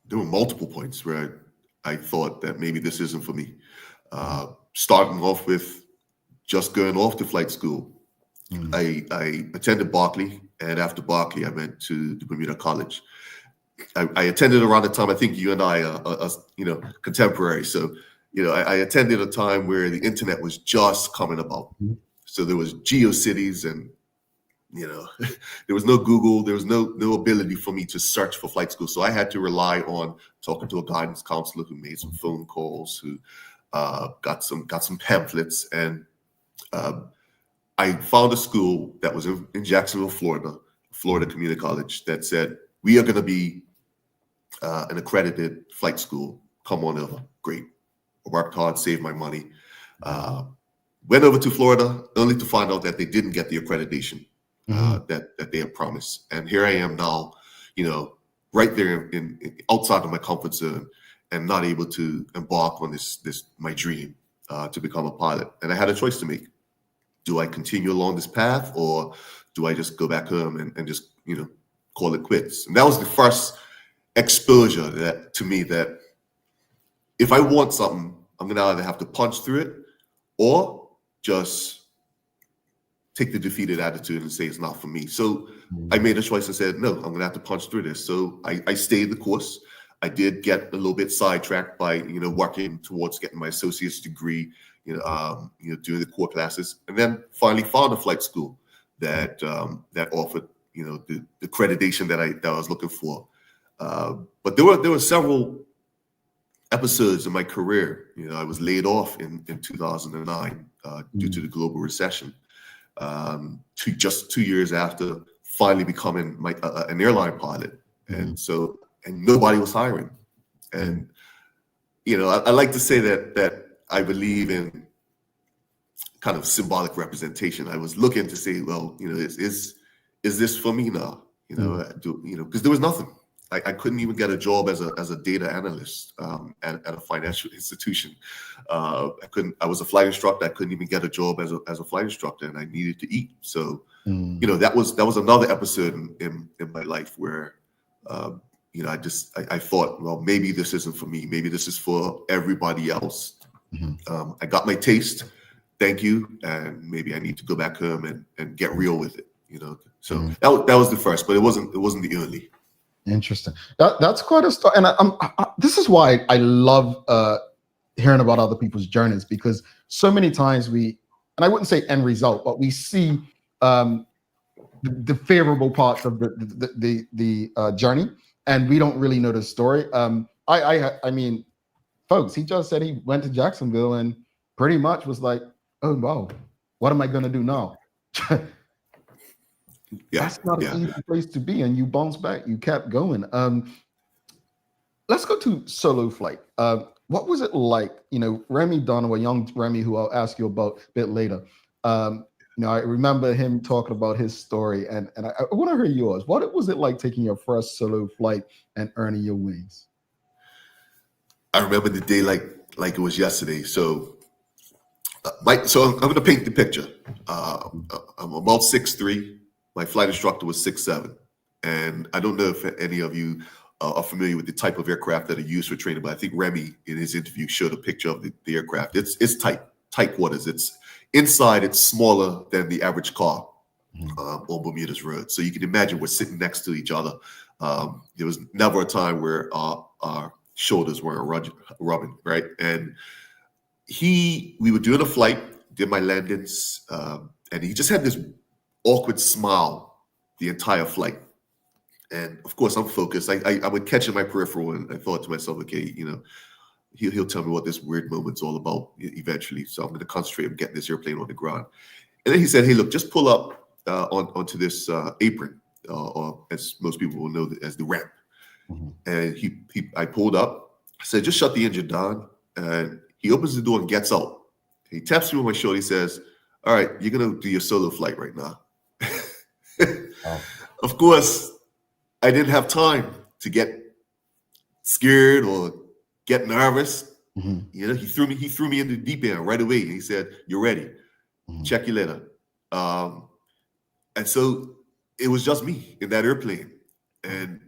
There were multiple points where I thought that maybe this isn't for me. Starting off with just going off to flight school. I attended Berkeley, and after Berkeley, I went to the Bermuda College. I attended around the time, I think you and I are contemporary. So, I attended a time where the internet was just coming about. So there was GeoCities and, there was no Google, there was no ability for me to search for flight school. So I had to rely on talking to a guidance counselor who made some phone calls, who got some pamphlets. And I found a school that was in Jacksonville, Florida Community College, that said, we are going to be an accredited flight school. Come on over. Great. I worked hard, saved my money. Went over to Florida only to find out that they didn't get the accreditation that they had promised. And here I am now, right there in outside of my comfort zone and not able to embark on this my dream to become a pilot. And I had a choice to make. Do I continue along this path, or do I just go back home and just, call it quits? And that was the first exposure to me that if I want something, I'm going to either have to punch through it or just take the defeated attitude and say it's not for me. So I made a choice and said, no, I'm going to have to punch through this. So I stayed the course. I did get a little bit sidetracked by, working towards getting my associate's degree, doing the core classes, and then finally found a flight school that offered, the accreditation that I was looking for. But there were several episodes in my career. You know, I was laid off in 2009 due to the global recession. Just 2 years after finally becoming an airline pilot, and nobody was hiring. And you know, I like to say that I believe in kind of symbolic representation. I was looking to say, well, you know, is this for me now? You know, because there was nothing. I couldn't even get a job as a data analyst at a financial institution. I was a flight instructor. I couldn't even get a job as a flight instructor, and I needed to eat. So, you know, that was another episode in my life where, you know, I thought, well, maybe this isn't for me. Maybe this is for everybody else. I got my taste. Thank you, and maybe I need to go back home and get real with it. You know, so that was the first, but it wasn't the only. Interesting. That's quite a story, and this is why I love hearing about other people's journeys, because so many times and I wouldn't say end result, but we see the favorable parts of the journey, and we don't really know the story. I mean, folks, he just said he went to Jacksonville and pretty much was like, oh wow, what am I going to do now? That's not an easy place to be, and you bounced back. You kept going. Let's go to solo flight. What was it like? You know, Remy Donovan, young Remy, who I'll ask you about a bit later. You know, I remember him talking about his story, and I want to hear yours. What was it like taking your first solo flight and earning your wings? I remember the day like it was yesterday. So, I'm going to paint the picture. I'm about 6'3". My flight instructor was 6'7", and I don't know if any of you are familiar with the type of aircraft that are used for training, but I think Remy in his interview showed a picture of the aircraft. It's tight quarters. It's inside. It's smaller than the average car on Bermuda's road. So you can imagine we're sitting next to each other. There was never a time where our shoulders weren't rubbing, right? And we were doing a flight, did my landings, and he just had this awkward smile the entire flight. And of course, I'm focused. I would catch in my peripheral, and I thought to myself, okay, you know, he'll tell me what this weird moment's all about eventually. So I'm going to concentrate on getting this airplane on the ground. And then he said, hey, look, just pull up onto this apron, or as most people will know as the ramp. And I pulled up. I said, just shut the engine down. And he opens the door and gets out. He taps me on my shoulder. He says, all right, you're going to do your solo flight right now. Of course, I didn't have time to get scared or get nervous. You know, he threw me into the deep end right away. He said, "You're ready. Check you later." And so it was just me in that airplane, and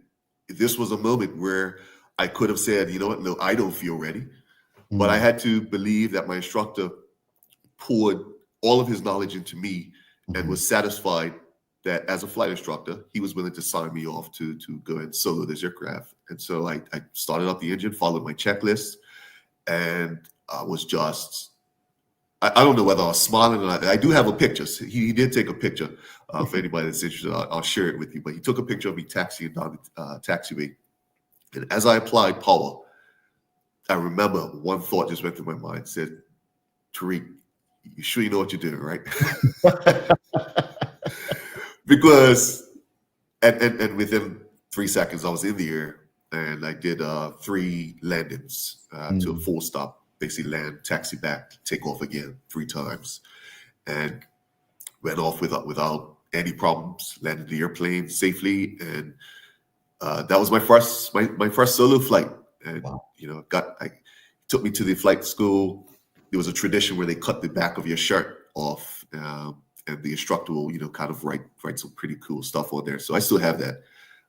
this was a moment where I could have said, "You know what? No, I don't feel ready," but I had to believe that my instructor poured all of his knowledge into me and was satisfied that as a flight instructor, he was willing to sign me off to go and solo this aircraft. And so I started up the engine, followed my checklist, and I was just, I don't know whether I was smiling or not. I do have a picture. So he did take a picture. For anybody that's interested, I'll share it with you. But he took a picture of me taxiing down the taxiway. And as I applied power, I remember one thought just went through my mind. Said, Tariq, you sure you know what you're doing, right? Because, and within 3 seconds, I was in the air, and I did 3 landings to a full stop, basically land, taxi back, take off again 3 times, and went off without any problems, landed the airplane safely, and that was my first solo flight. And you know, took me to the flight school. There was a tradition where they cut the back of your shirt off, and the instructor will, you know, kind of write some pretty cool stuff on there. So I still have that.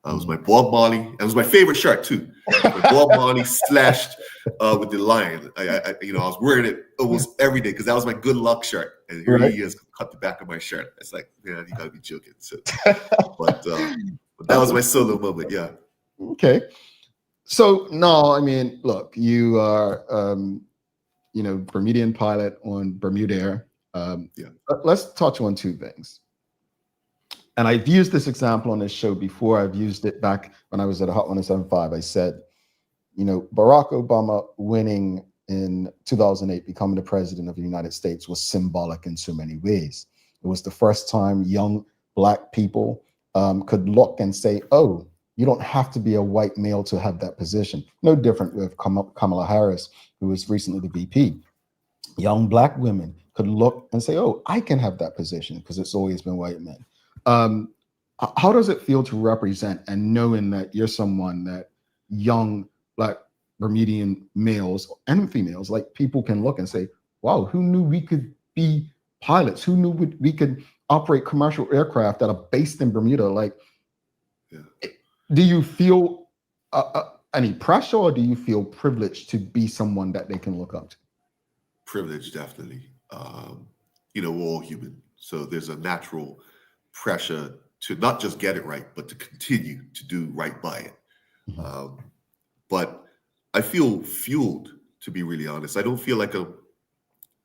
It was my Bob Marley. It was my favorite shirt too. My Bob Marley slashed with the lion. I was wearing it almost every day because that was my good luck shirt. And here he is, cut the back of my shirt. It's like, man, you gotta be joking. So, but that was my solo moment. Yeah. Okay. So no, I mean, look, you are, you know, Bermudian pilot on Bermuda Air. Let's touch on 2 things. And I've used this example on this show before. I've used it back when I was at a Hot 175. I said, Barack Obama winning in 2008, becoming the president of the United States, was symbolic in so many ways. It was the first time young Black people could look and say, oh, you don't have to be a white male to have that position. No different with Kamala Harris, who was recently the VP. Young Black women could look and say, oh, I can have that position, because it's always been white men. How does it feel to represent, and knowing that you're someone that young Black Bermudian males and females, like, people can look and say, wow, who knew we could be pilots? Who knew we could operate commercial aircraft that are based in Bermuda? Like, do you feel any pressure, or do you feel privileged to be someone that they can look up to? Privilege, definitely. We're all human. So there's a natural pressure to not just get it right, but to continue to do right by it. But I feel fueled, to be really honest. I don't feel like I'm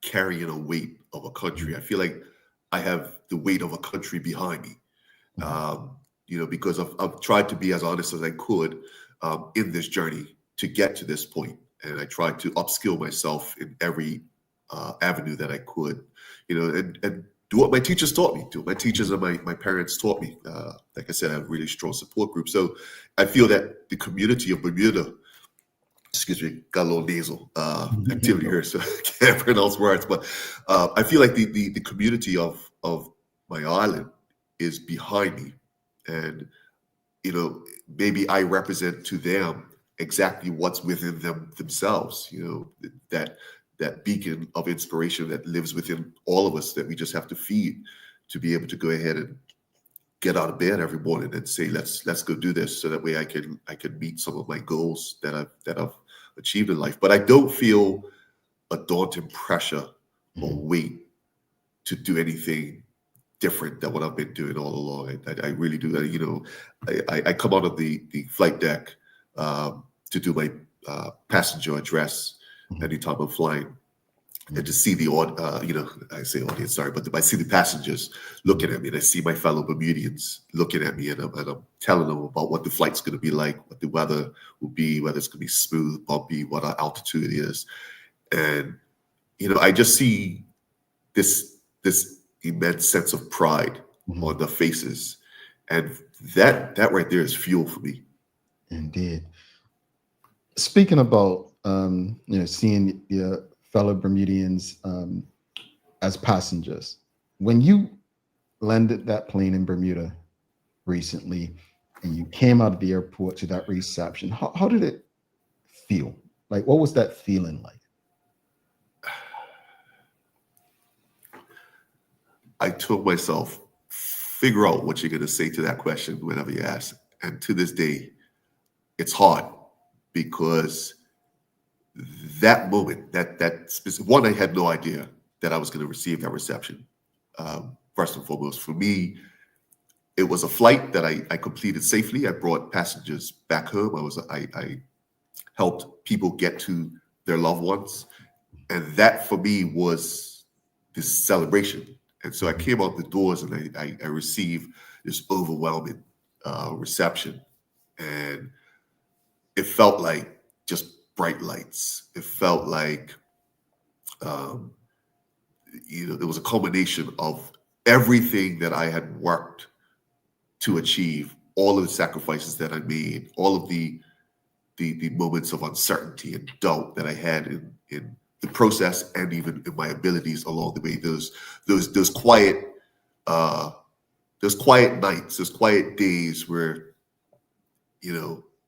carrying a weight of a country. I feel like I have the weight of a country behind me. Because I've tried to be as honest as I could in this journey to get to this point. And I tried to upskill myself in every avenue that I could, and do what my teachers taught me, do what my teachers and my parents taught me. Like I said, I have a really strong support group. So I feel that the community of Bermuda, excuse me, got a little nasal activity here, so I can't pronounce words, but I feel like the community of my island is behind me. And, maybe I represent to them exactly what's within themselves, that beacon of inspiration that lives within all of us, that we just have to feed to be able to go ahead and get out of bed every morning and say, let's go do this, so that way I can meet some of my goals that I've achieved in life. But I don't feel a daunting pressure or weight to do anything different than what I've been doing all along. I really do. I come out of the flight deck to do my passenger address anytime I'm flying, and to see the I say audience, sorry, but I see the passengers looking at me, and I see my fellow Bermudians looking at me, and I'm telling them about what the flight's going to be like, what the weather will be, whether it's going to be smooth, bumpy, what our altitude is, and I just see this immense sense of pride on the faces, and that right there is fuel for me. Indeed. Speaking about seeing your fellow Bermudians as passengers, when you landed that plane in Bermuda recently, and you came out of the airport to that reception, how did it feel? Like, what was that feeling like? I told myself, figure out what you're going to say to that question whenever you ask. And to this day, it's hard, because that moment, that specific one, I had no idea that I was going to receive that reception. First and foremost, for me, it was a flight that I completed safely. I brought passengers back home. I helped people get to their loved ones, and that for me was this celebration. And so I came out the doors, and I received this overwhelming reception, and it felt like just bright lights. It felt like, it was a culmination of everything that I had worked to achieve, all of the sacrifices that I made, all of the moments of uncertainty and doubt that I had in the process, and even in my abilities along the way. Those quiet nights, those quiet days where,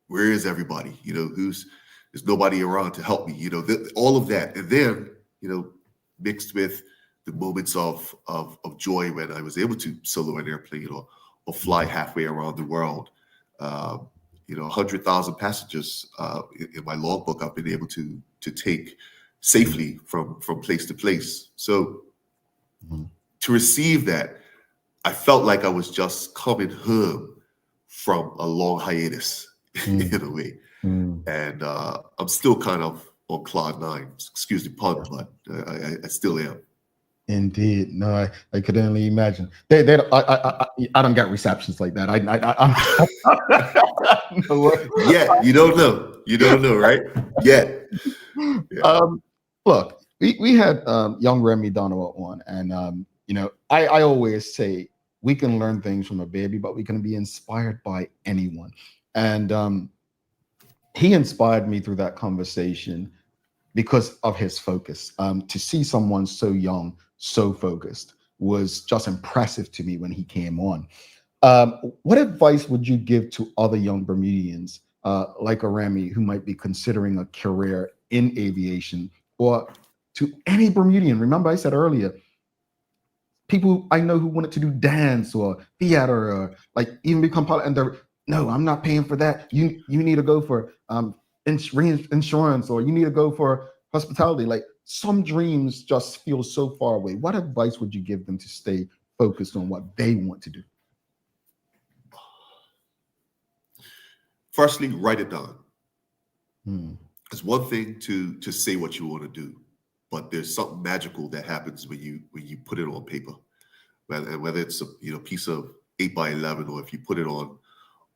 where is everybody? There's nobody around to help me. All of that, and then mixed with the moments of joy when I was able to solo an airplane or fly halfway around the world. 100,000 passengers in my logbook I've been able to take safely from place to place. So to receive that, I felt like I was just coming home from a long hiatus in a way. And I'm still kind of on cloud nine, excuse the pun, but I still am. Indeed. No, I could only imagine. I don't get receptions like that. Yeah, you don't know. You don't know, right? Yet. Yeah. Look, we had young Remy Donovan on, and I always say we can learn things from a baby, but we can be inspired by anyone. And he inspired me through that conversation because of his focus. To see someone so young, so focused was just impressive to me when he came on. What advice would you give to other young Bermudians like a Remy who might be considering a career in aviation, or to any Bermudian? Remember, I said earlier, people I know who wanted to do dance or theater or like even become pilot, and they're, no, I'm not paying for that. You need to go for insurance, or you need to go for hospitality. Like, some dreams just feel so far away. What advice would you give them to stay focused on what they want to do? Firstly, write it down. It's one thing to say what you want to do, but there's something magical that happens when you put it on paper. Whether it's a piece of 8x11, or if you put it on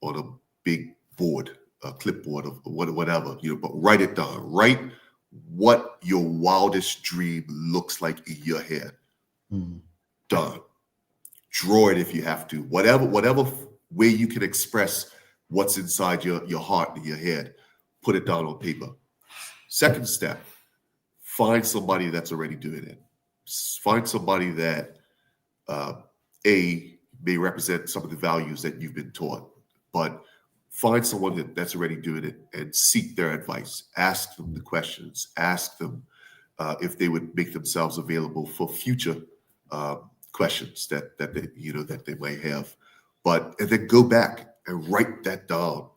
a big board, a clipboard, of whatever, but write it down. Write what your wildest dream looks like in your head. Done. Draw it if you have to. Whatever way you can express what's inside your heart and your head, put it down on paper. Second step, find somebody that's already doing it. Find somebody that may represent some of the values that you've been taught, but find someone that's already doing it and seek their advice. Ask them the questions. Ask them if they would make themselves available for future questions that they might have. And then go back and write that down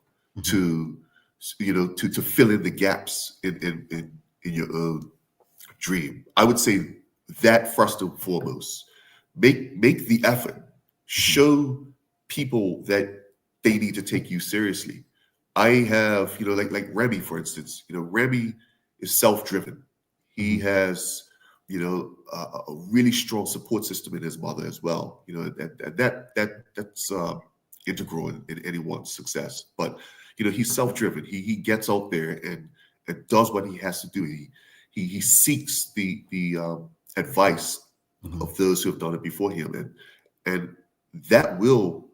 to fill in the gaps in your own dream. I would say that first and foremost. Make the effort. Show people that they need to take you seriously. I have, like Remy, for instance. Remy is self-driven. He has, a really strong support system in his mother as well. That's integral in anyone's success. But he's self-driven. He gets out there and does what he has to do. He seeks the advice of those who have done it before him, and that will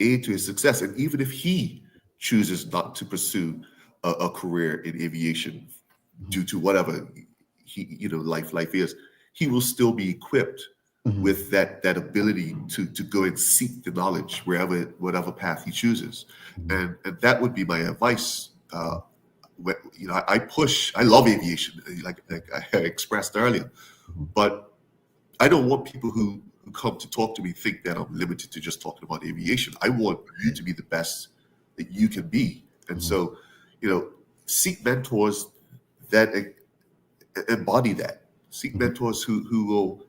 aid to his success. And even if he chooses not to pursue a career in aviation due to whatever life is, he will still be equipped with that ability to go and seek the knowledge whatever path he chooses. And that would be my advice. I love aviation, like I expressed earlier, but I don't want people who come to talk to me think that I'm limited to just talking about aviation. I want you to be the best that you can be. And so, seek mentors that embody that. Seek mentors who will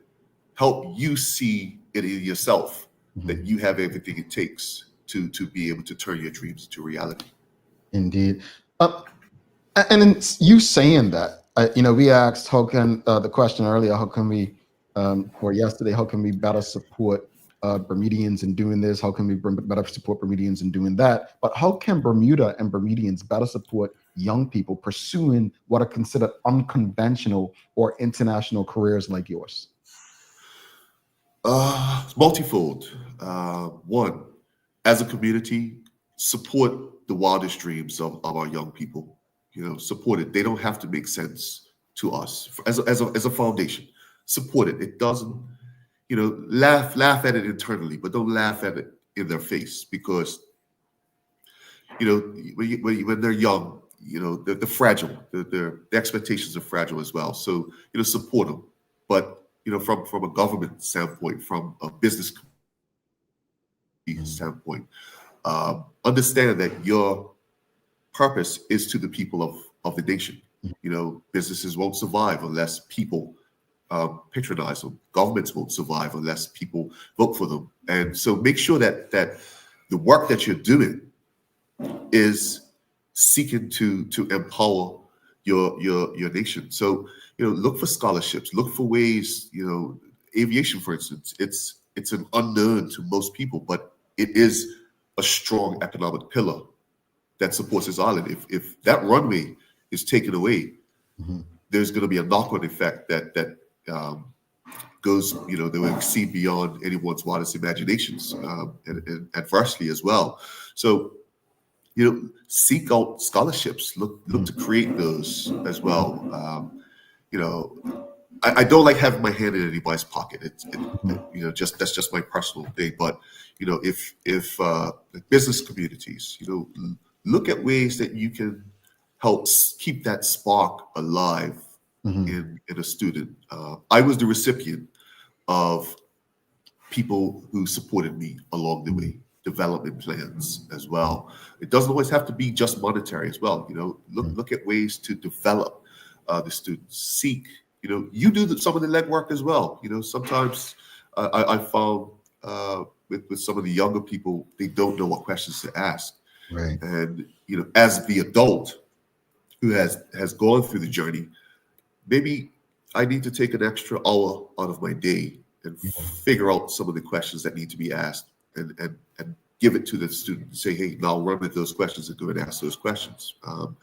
help you see it in yourself, that you have everything it takes to be able to turn your dreams into reality. Indeed. And in you saying that, we asked how can the question earlier, how can we or yesterday, how can we better support Bermudians in doing this? How can we better support Bermudians in doing that? But how can Bermuda and Bermudians better support young people pursuing what are considered unconventional or international careers like yours? It's multifold. One, as a community, support the wildest dreams of our young people. Support it. They don't have to make sense to us as a foundation. Support it. It doesn't, laugh at it internally, but don't laugh at it in their face, because, when they're young, they're fragile. The expectations are fragile as well. So, support them. But, from a government standpoint, from a business standpoint, understand that your purpose is to the people of the nation. Businesses won't survive unless people patronize them. Governments won't survive unless people vote for them. And so make sure that the work that you're doing is seeking to empower your nation. So, look for scholarships, look for ways, aviation, for instance, it's an unknown to most people, but it is a strong economic pillar that supports this island. If that runway is taken away, there's going to be a knock-on effect that goes, that will exceed beyond anyone's wildest imaginations, and adversely as well. So, seek out scholarships. Look to create those as well. I don't like having my hand in anybody's pocket. That's just my personal thing. But if business communities, look at ways that you can help keep that spark alive in a student. I was the recipient of people who supported me along the way, development plans as well. It doesn't always have to be just monetary as well. Look at ways to develop the students. Seek, you do some of the legwork as well. Sometimes I found with some of the younger people, they don't know what questions to ask. Right. And as the adult who has gone through the journey, maybe I need to take an extra hour out of my day and figure out some of the questions that need to be asked and give it to the student and say, hey, now run with those questions and go and ask those questions. Do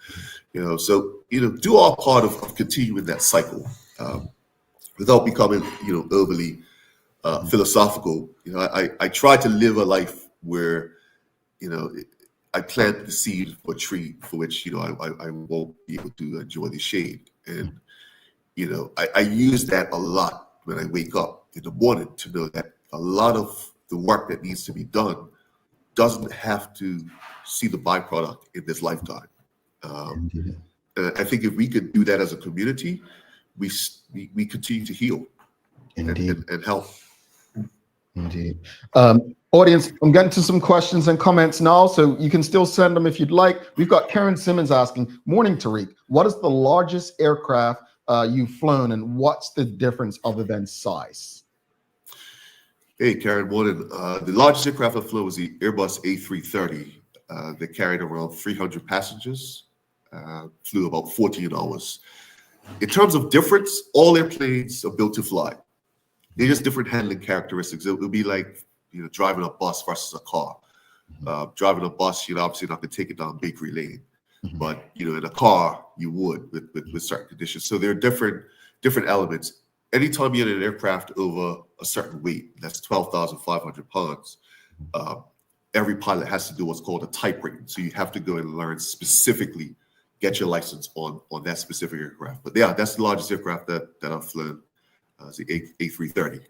our part of continuing that cycle without becoming, overly philosophical. I try to live a life where, I plant the seed for a tree for which, I won't be able to enjoy the shade. And, I use that a lot when I wake up in the morning to know that a lot of the work that needs to be done doesn't have to see the byproduct in this lifetime. And I think if we could do that as a community, we continue to heal and help. Indeed. Audience, I'm getting to some questions and comments now, so you can still send them if you'd like. We've got Karen Simmons asking, morning, Tariq, what is the largest aircraft you've flown, and what's the difference other than size? Hey, Karen, morning. The largest aircraft I flew was the Airbus A330 that carried around 300 passengers, flew about 14 hours. In terms of difference, all airplanes are built to fly. They're just different handling characteristics. It would be like, driving a bus versus a car. Driving a bus, obviously not going to take it down Bakery Lane. But, in a car, you would with certain conditions. So there are different elements. Anytime you're in an aircraft over a certain weight, that's 12,500 pounds, every pilot has to do what's called a type rating. So you have to go and learn specifically, get your license on that specific aircraft. But yeah, that's the largest aircraft that I've flown. It's the A330.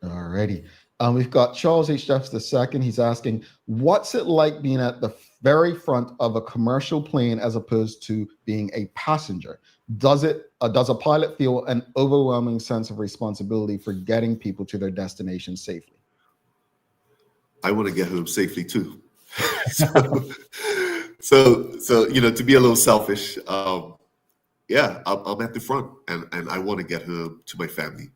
All righty. We've got Charles H. Jeffs II. He's asking, what's it like being at the very front of a commercial plane as opposed to being a passenger? Does a pilot feel an overwhelming sense of responsibility for getting people to their destination safely? I want to get home safely too. So to be a little selfish, I'm at the front and I want to get home to my family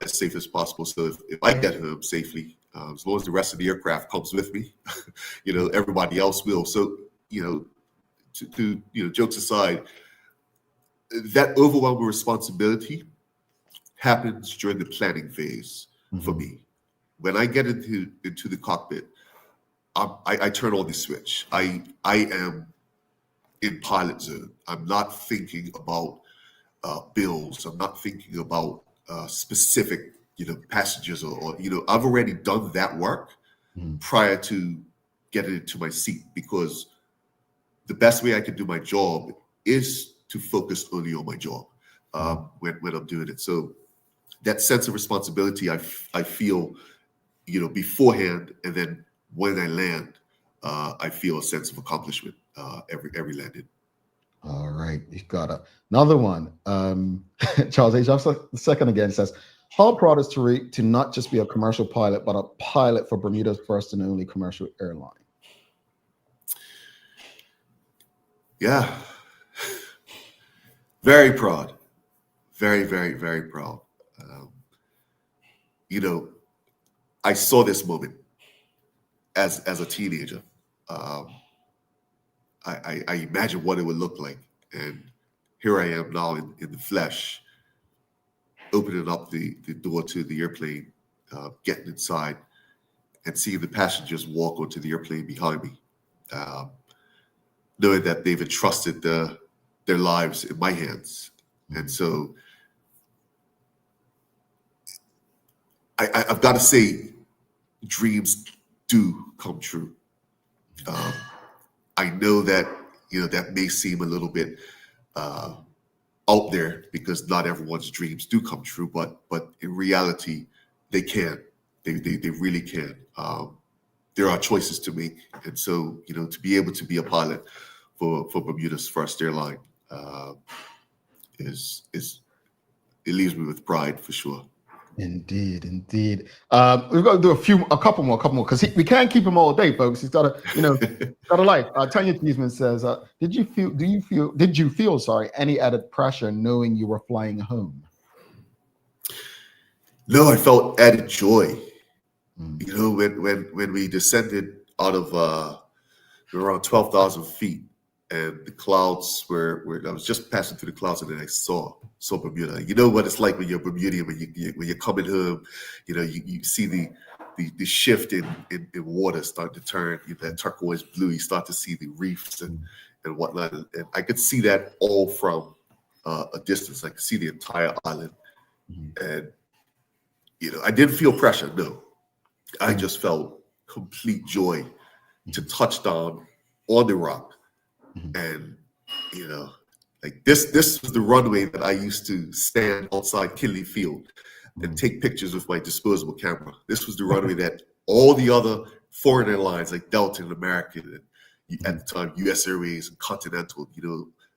as safe as possible. So if I get home safely, as long as the rest of the aircraft comes with me, everybody else will. So, jokes aside, that overwhelming responsibility happens during the planning phase for me. When I get into the cockpit, I turn on the switch. I am in pilot zone. I'm not thinking about bills. I'm not thinking about specific, passengers or I've already done that work prior to getting into my seat, because the best way I can do my job is to focus only on my job when I'm doing it. So that sense of responsibility, I feel, beforehand, and then when I land, I feel a sense of accomplishment every landing. All right, we've got another one. Charles H. II again says, how proud is Tariq to not just be a commercial pilot, but a pilot for Bermuda's first and only commercial airline? Yeah, very proud. Very, very, very proud. I saw this moment as a teenager. I imagined what it would look like. And here I am now in the flesh, opening up the door to the airplane, getting inside and seeing the passengers walk onto the airplane behind me. knowing that they've entrusted their lives in my hands. And so I've got to say, dreams do come true. I know that, that may seem a little bit out there because not everyone's dreams do come true, but in reality, they can. They really can. There are choices to make, and so to be able to be a pilot for Bermuda's first airline it leaves me with pride for sure. Indeed. We've got to do a couple more, because we can't keep him all day, folks. He's got got a life. Tanya Cheeseman says, did you feel any added pressure knowing you were flying home? No, I felt added joy. When we descended out of around 12,000 feet, and the clouds I was just passing through the clouds, and then I saw Bermuda. You know what it's like when you're Bermudian, when you're coming home, you see the shift in water starting to turn, that turquoise blue. You start to see the reefs and whatnot, and I could see that all from a distance. I could see the entire island, and I didn't feel pressure. No, I just felt complete joy to touch down on the rock. And like this was the runway that I used to stand outside Kinley Field and take pictures with my disposable camera. This was the runway that all the other foreign airlines like Delta and American, and at the time US Airways and Continental,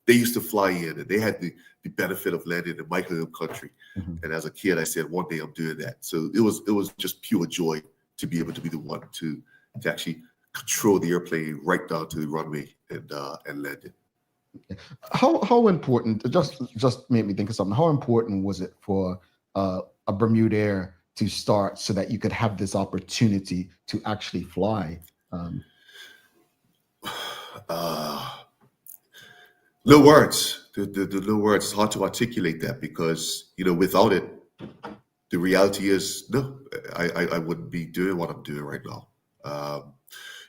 they used to fly in, and they had the benefit of landing in my home country. And as a kid, I said, one day I'm doing that. So it was just pure joy to be able to be the one to actually control the airplane right down to the runway and land it. How important? Just made me think of something. How important was it for a Bermuda Air to start so that you could have this opportunity to actually fly? No words. The no words. It's hard to articulate that because without it, the reality is no. I wouldn't be doing what I'm doing right now.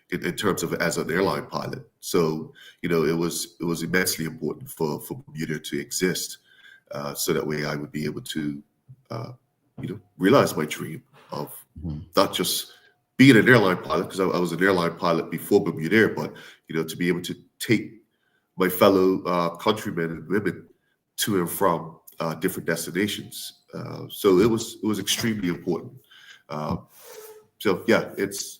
In terms of as an airline pilot. So, it was immensely important for Bermuda to exist. So that way I would be able to, realize my dream of not just being an airline pilot, because I was an airline pilot before Bermuda Air, but, to be able to take my fellow countrymen and women to and from different destinations. So it was extremely important. So yeah, it's,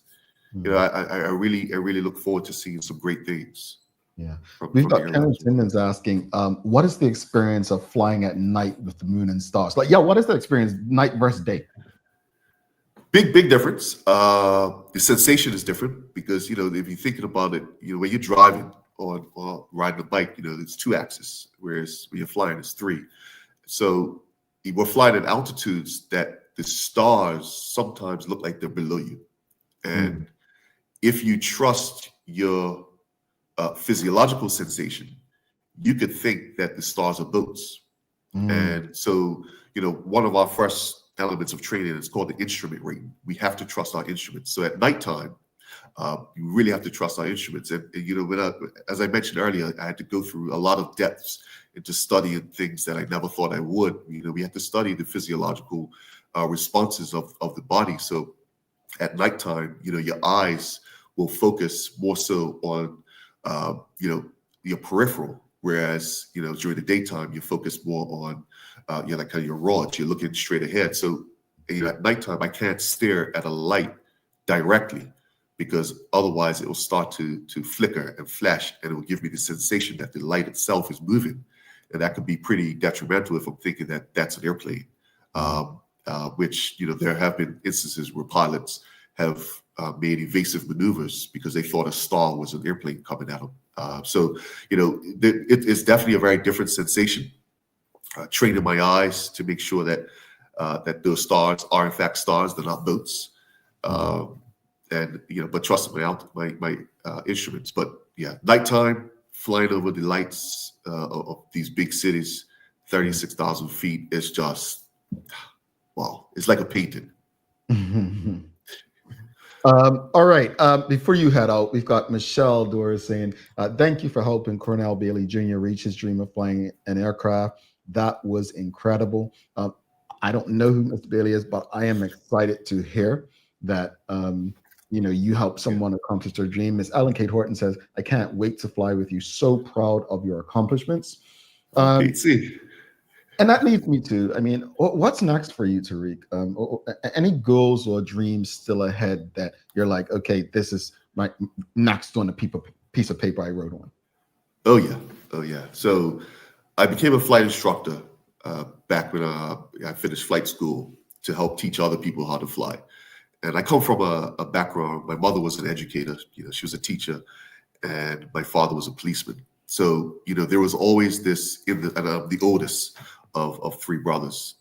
I really look forward to seeing some great things. Yeah, we've got Karen Simmons asking, what is the experience of flying at night with the moon and stars? What is the experience, night versus day? Big difference. The sensation is different because if you're thinking about it, when you're driving or riding a bike, it's 2 axes, whereas when you're flying, it's 3. So we're flying at altitudes that the stars sometimes look like they're below you, and if you trust your physiological sensation, you could think that the stars are boats. And so, one of our first elements of training is called the instrument rating. We have to trust our instruments. So at nighttime, you really have to trust our instruments. And as I mentioned earlier, I had to go through a lot of depths into studying things that I never thought I would. We had to study the physiological responses of the body. So at nighttime, your eyes will focus more so on, your peripheral, whereas, during the daytime, you focus more on, like kind of your rods. You're looking straight ahead. So, at nighttime, I can't stare at a light directly because otherwise it will start to flicker and flash, and it will give me the sensation that the light itself is moving, and that could be pretty detrimental if I'm thinking that that's an airplane. Which there have been instances where pilots have made evasive maneuvers because they thought a star was an airplane coming at them. So it's definitely a very different sensation. Training my eyes to make sure that that those stars are in fact stars, they're not boats. And but trusting my instruments. But yeah, nighttime, flying over the lights of these big cities, 36,000 feet, is just wow. It's like a painting. All right. Before you head out, we've got Michelle Doris saying, thank you for helping Cornell Bailey Jr. reach his dream of flying an aircraft. That was incredible. I don't know who Mr. Bailey is, but I am excited to hear that you helped someone accomplish their dream. Miss Ellen Kate Horton says, I can't wait to fly with you. So proud of your accomplishments. See. And that leads me to, what's next for you, Tariq? Any goals or dreams still ahead that you're like, okay, this is my next on the piece of paper I wrote on? Oh yeah. So I became a flight instructor back when I finished flight school to help teach other people how to fly. And I come from a background. My mother was an educator. She was a teacher, and my father was a policeman. So there was always this and I'm the oldest of three brothers.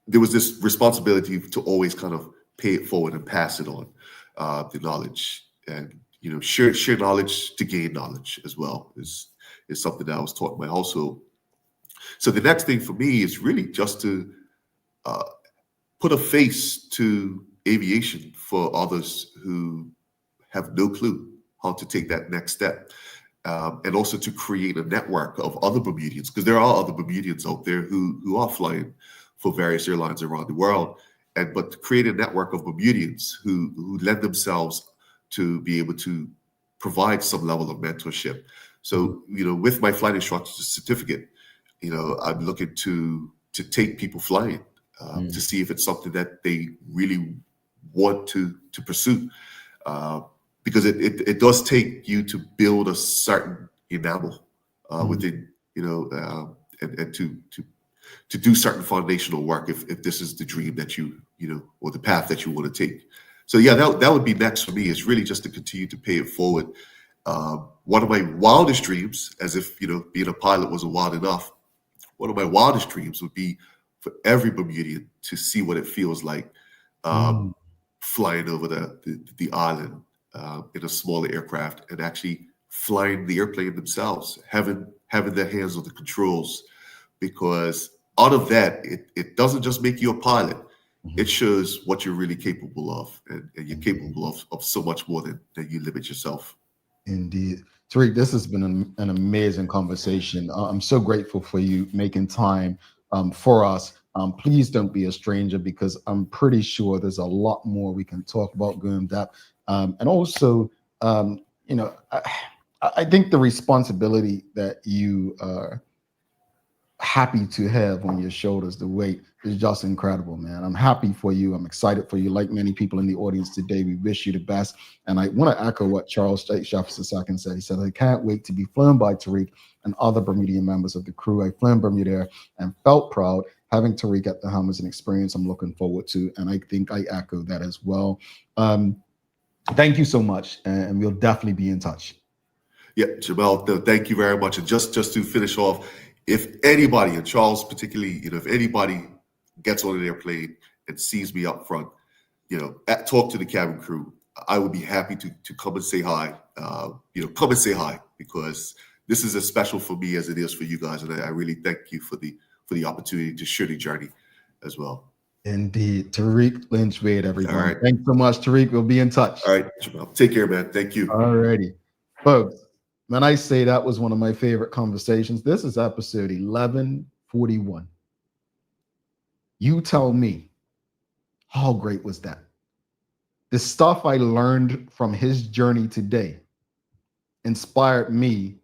There was this responsibility to always kind of pay it forward and pass it on, the knowledge, and share knowledge to gain knowledge as well is something that I was taught in my household. So the next thing for me is really just to put a face to aviation for others who have no clue how to take that next step. And also to create a network of other Bermudians, because there are other Bermudians out there who are flying for various airlines around the world, but to create a network of Bermudians who lend themselves to be able to provide some level of mentorship. So, with my flight instructor certificate, I'm looking to take people flying to see if it's something that they really want to pursue. Because it does take you to build a certain enamel within, and to do certain foundational work if this is the dream that you or the path that you want to take. So yeah, that would be next for me, is really just to continue to pay it forward. One of my wildest dreams, as if being a pilot wasn't wild enough, one of my wildest dreams would be for every Bermudian to see what it feels like flying over the island in a smaller aircraft and actually flying the airplane themselves, having their hands on the controls, because out of that, it doesn't just make you a pilot. It shows what you're really capable of, and you're capable of so much more than you limit yourself. Indeed. Tariq, this has been an amazing conversation. I'm so grateful for you making time for us. Please don't be a stranger, because I'm pretty sure there's a lot more we can talk about going depth. And also, I think the responsibility that you are happy to have on your shoulders, the weight, is just incredible, man. I'm happy for you. I'm excited for you. Like many people in the audience today, we wish you the best. And I want to echo what Charles Jefferson II said. He said, I can't wait to be flown by Tariq and other Bermudian members of the crew. I flew in Bermuda and felt proud. Having Tariq at the helm is an experience I'm looking forward to. And I think I echo that as well. Thank you so much. And we'll definitely be in touch. Yeah, Jamel, thank you very much. And just to finish off, if anybody, and Charles particularly, if anybody gets on an airplane and sees me up front, talk to the cabin crew, I would be happy to come and say hi. Come and say hi, because this is as special for me as it is for you guys, and I really thank you for the opportunity to share the journey as well. Indeed, Tariq Lynch-Wade, everyone. All right. Thanks so much, Tariq. We'll be in touch. All right, Jamel. Take care, man. Thank you. All righty, folks. When I say that was one of my favorite conversations, this is episode 1141. You tell me, how great was that? The stuff I learned from his journey today inspired me.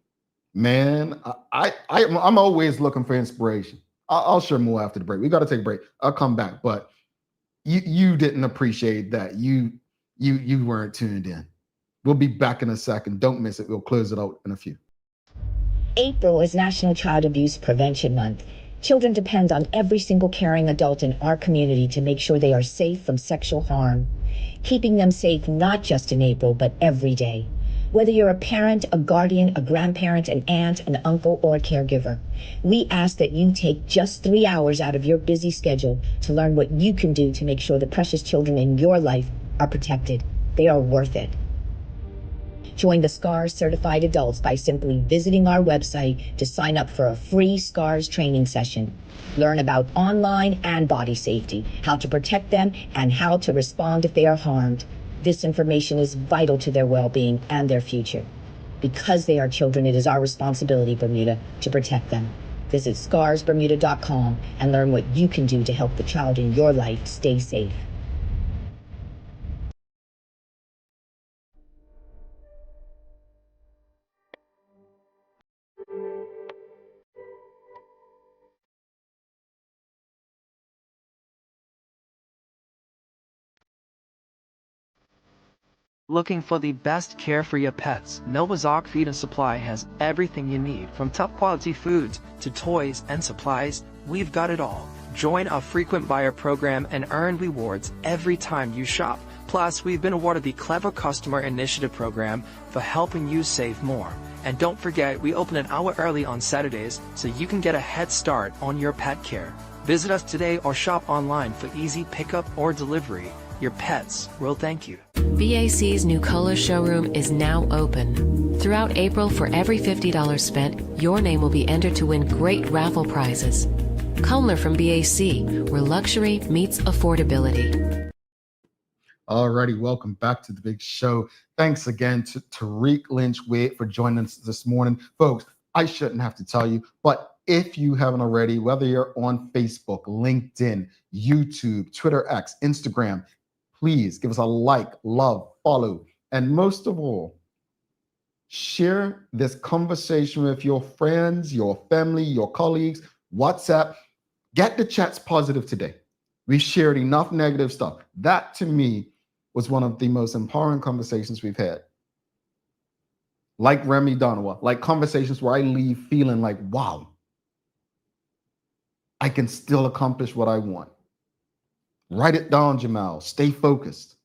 Man, I'm always looking for inspiration. I'll share more after the break. We got to take a break. I'll come back, but you didn't appreciate that. You weren't tuned in. We'll be back in a second. Don't miss it. We'll close it out in a few. April is National Child Abuse Prevention Month. Children depend on every single caring adult in our community to make sure they are safe from sexual harm. Keeping them safe not just in April, but every day. Whether you're a parent, a guardian, a grandparent, an aunt, an uncle, or a caregiver, we ask that you take just 3 hours out of your busy schedule to learn what you can do to make sure the precious children in your life are protected. They are worth it. Join the SCARS certified adults by simply visiting our website to sign up for a free SCARS training session. Learn about online and body safety, how to protect them, and how to respond if they are harmed. This information is vital to their well-being and their future. Because they are children, it is our responsibility, Bermuda, to protect them. Visit scarsbermuda.com and learn what you can do to help the child in your life stay safe. Looking for the best care for your pets? Noah's Ark Feed and Supply has everything you need, from top quality foods to toys and supplies. We've got it all. Join our frequent buyer program and earn rewards every time you shop. Plus, we've been awarded the Clever Customer Initiative program for helping you save more. And don't forget, we open an hour early on Saturdays so you can get a head start on your pet care. Visit us today or shop online for easy pickup or delivery. Your pets will thank you. BAC's new color showroom is now open. Throughout April, for every $50 spent, your name will be entered to win great raffle prizes. Come learn from BAC, where luxury meets affordability. Alrighty, welcome back to the big show. Thanks again to Tariq Lynch-Wade for joining us this morning. Folks, I shouldn't have to tell you, but if you haven't already, whether you're on Facebook, LinkedIn, YouTube, Twitter X, Instagram, please give us a like, love, follow, and most of all, share this conversation with your friends, your family, your colleagues, WhatsApp. Get the chats positive today. We shared enough negative stuff. That, to me, was one of the most empowering conversations we've had. Like Remy Donowa, like conversations where I leave feeling like, wow, I can still accomplish what I want. Write it down, Jamal. Stay focused.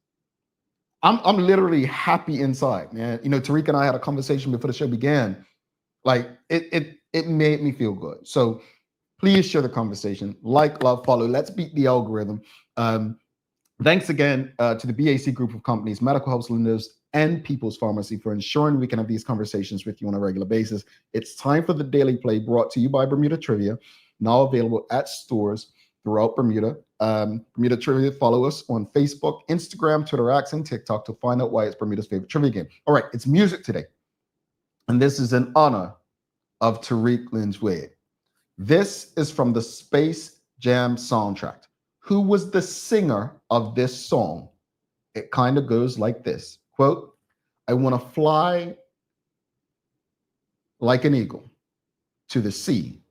I'm literally happy inside, man. You know, Tariq and I had a conversation before the show began. Like it made me feel good. So please share the conversation. Like, love, follow. Let's beat the algorithm. Thanks again to the BAC group of companies, Medical Helps Lenders, and People's Pharmacy for ensuring we can have these conversations with you on a regular basis. It's time for the Daily Play, brought to you by Bermuda Trivia, now available at stores throughout Bermuda. Bermuda Trivia, follow us on Facebook, Instagram, Twitter X, and TikTok to find out why it's Bermuda's favorite trivia game. All right, it's music today. And this is in honor of Tariq Lynch-Wade. This is from the Space Jam soundtrack. Who was the singer of this song? It kind of goes like this. Quote, I want to fly like an eagle to the sea.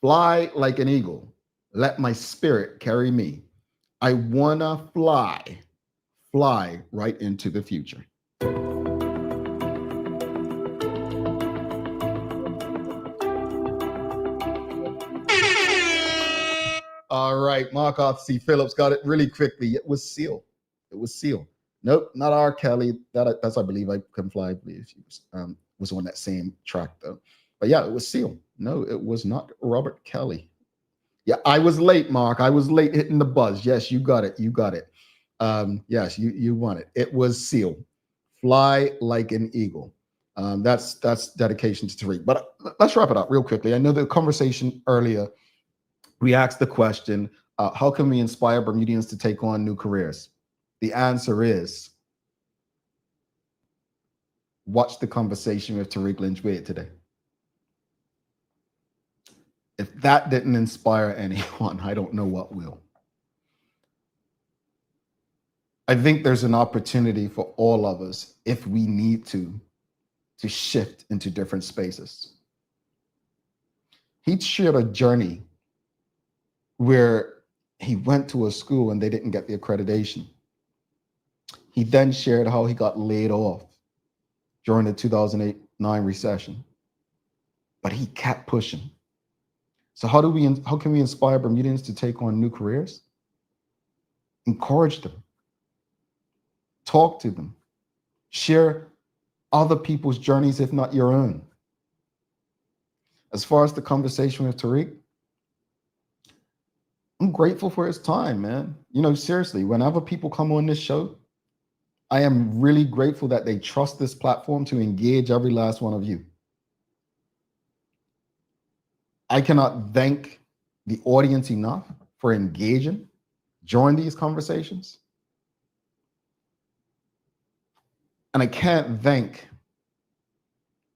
Fly like an eagle. Let my spirit carry me. I want to fly right into the future. All right, Mark Arthur C. Phillips got it really quickly. It was Seal. It was Seal. Nope, not R. Kelly. That's I believe I Can Fly. I believe he was on that same track though. But yeah, it was Seal. No, it was not Robert Kelly. Yeah, I was late, Mark. I was late hitting the buzz. Yes, you got it. You got it. Yes, you won it. It was Seal. Fly like an eagle. That's dedication to Tariq. But let's wrap it up real quickly. I know the conversation earlier, we asked the question, how can we inspire Bermudians to take on new careers? The answer is, watch the conversation with Tariq Lynch-Wade today. If that didn't inspire anyone, I don't know what will. I think there's an opportunity for all of us, if we need to shift into different spaces. He shared a journey where he went to a school and they didn't get the accreditation. He then shared how he got laid off during the 2008-9 recession, but he kept pushing. So how can we inspire Bermudians to take on new careers? Encourage them. Talk to them. Share other people's journeys, if not your own. As far as the conversation with Tariq, I'm grateful for his time, man. You know, seriously, whenever people come on this show, I am really grateful that they trust this platform to engage every last one of you. I cannot thank the audience enough for engaging during these conversations. And I can't thank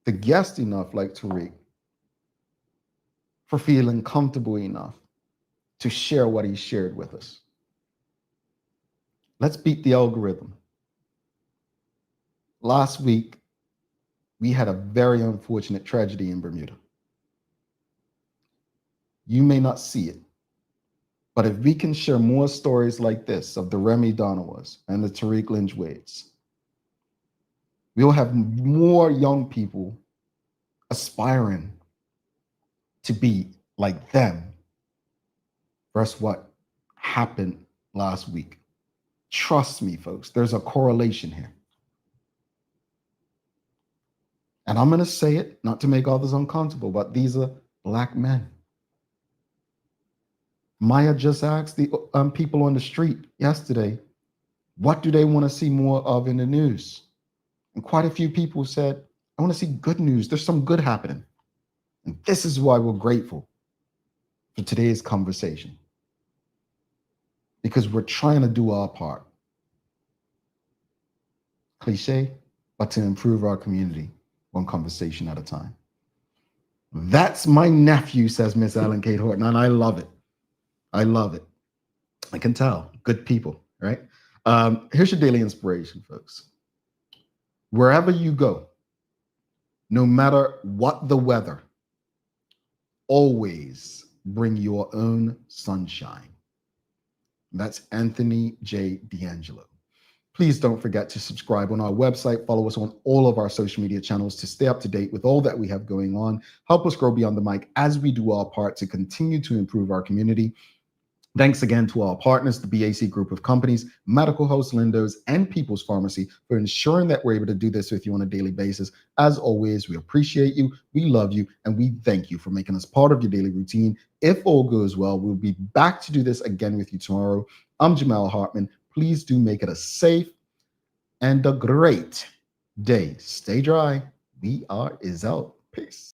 the guest enough, like Tariq, for feeling comfortable enough to share what he shared with us. Let's beat the algorithm. Last week, we had a very unfortunate tragedy in Bermuda. You may not see it, but if we can share more stories like this of the Remy Donawas and the Tariq Lynch-Wades, we'll have more young people aspiring to be like them versus what happened last week. Trust me, folks, there's a correlation here. And I'm going to say it, not to make others uncomfortable, but these are Black men. Maya just asked the people on the street yesterday, what do they want to see more of in the news? And quite a few people said, I want to see good news. There's some good happening. And this is why we're grateful for today's conversation. Because we're trying to do our part. Cliche, but to improve our community one conversation at a time. That's my nephew, says Miss Ellen Kate Horton, and I love it. I love it. I can tell. Good people, right? Here's your daily inspiration, folks. Wherever you go, no matter what the weather, always bring your own sunshine. That's Anthony J. D'Angelo. Please don't forget to subscribe on our website. Follow us on all of our social media channels to stay up to date with all that we have going on. Help us grow beyond the mic as we do our part to continue to improve our community. Thanks again to our partners, the BAC Group of Companies, Medical House Lindos, and People's Pharmacy for ensuring that we're able to do this with you on a daily basis. As always, we appreciate you, we love you, and we thank you for making us part of your daily routine. If all goes well, we'll be back to do this again with you tomorrow. I'm Jamal Hartman. Please do make it a safe and a great day. Stay dry. We are out. Peace.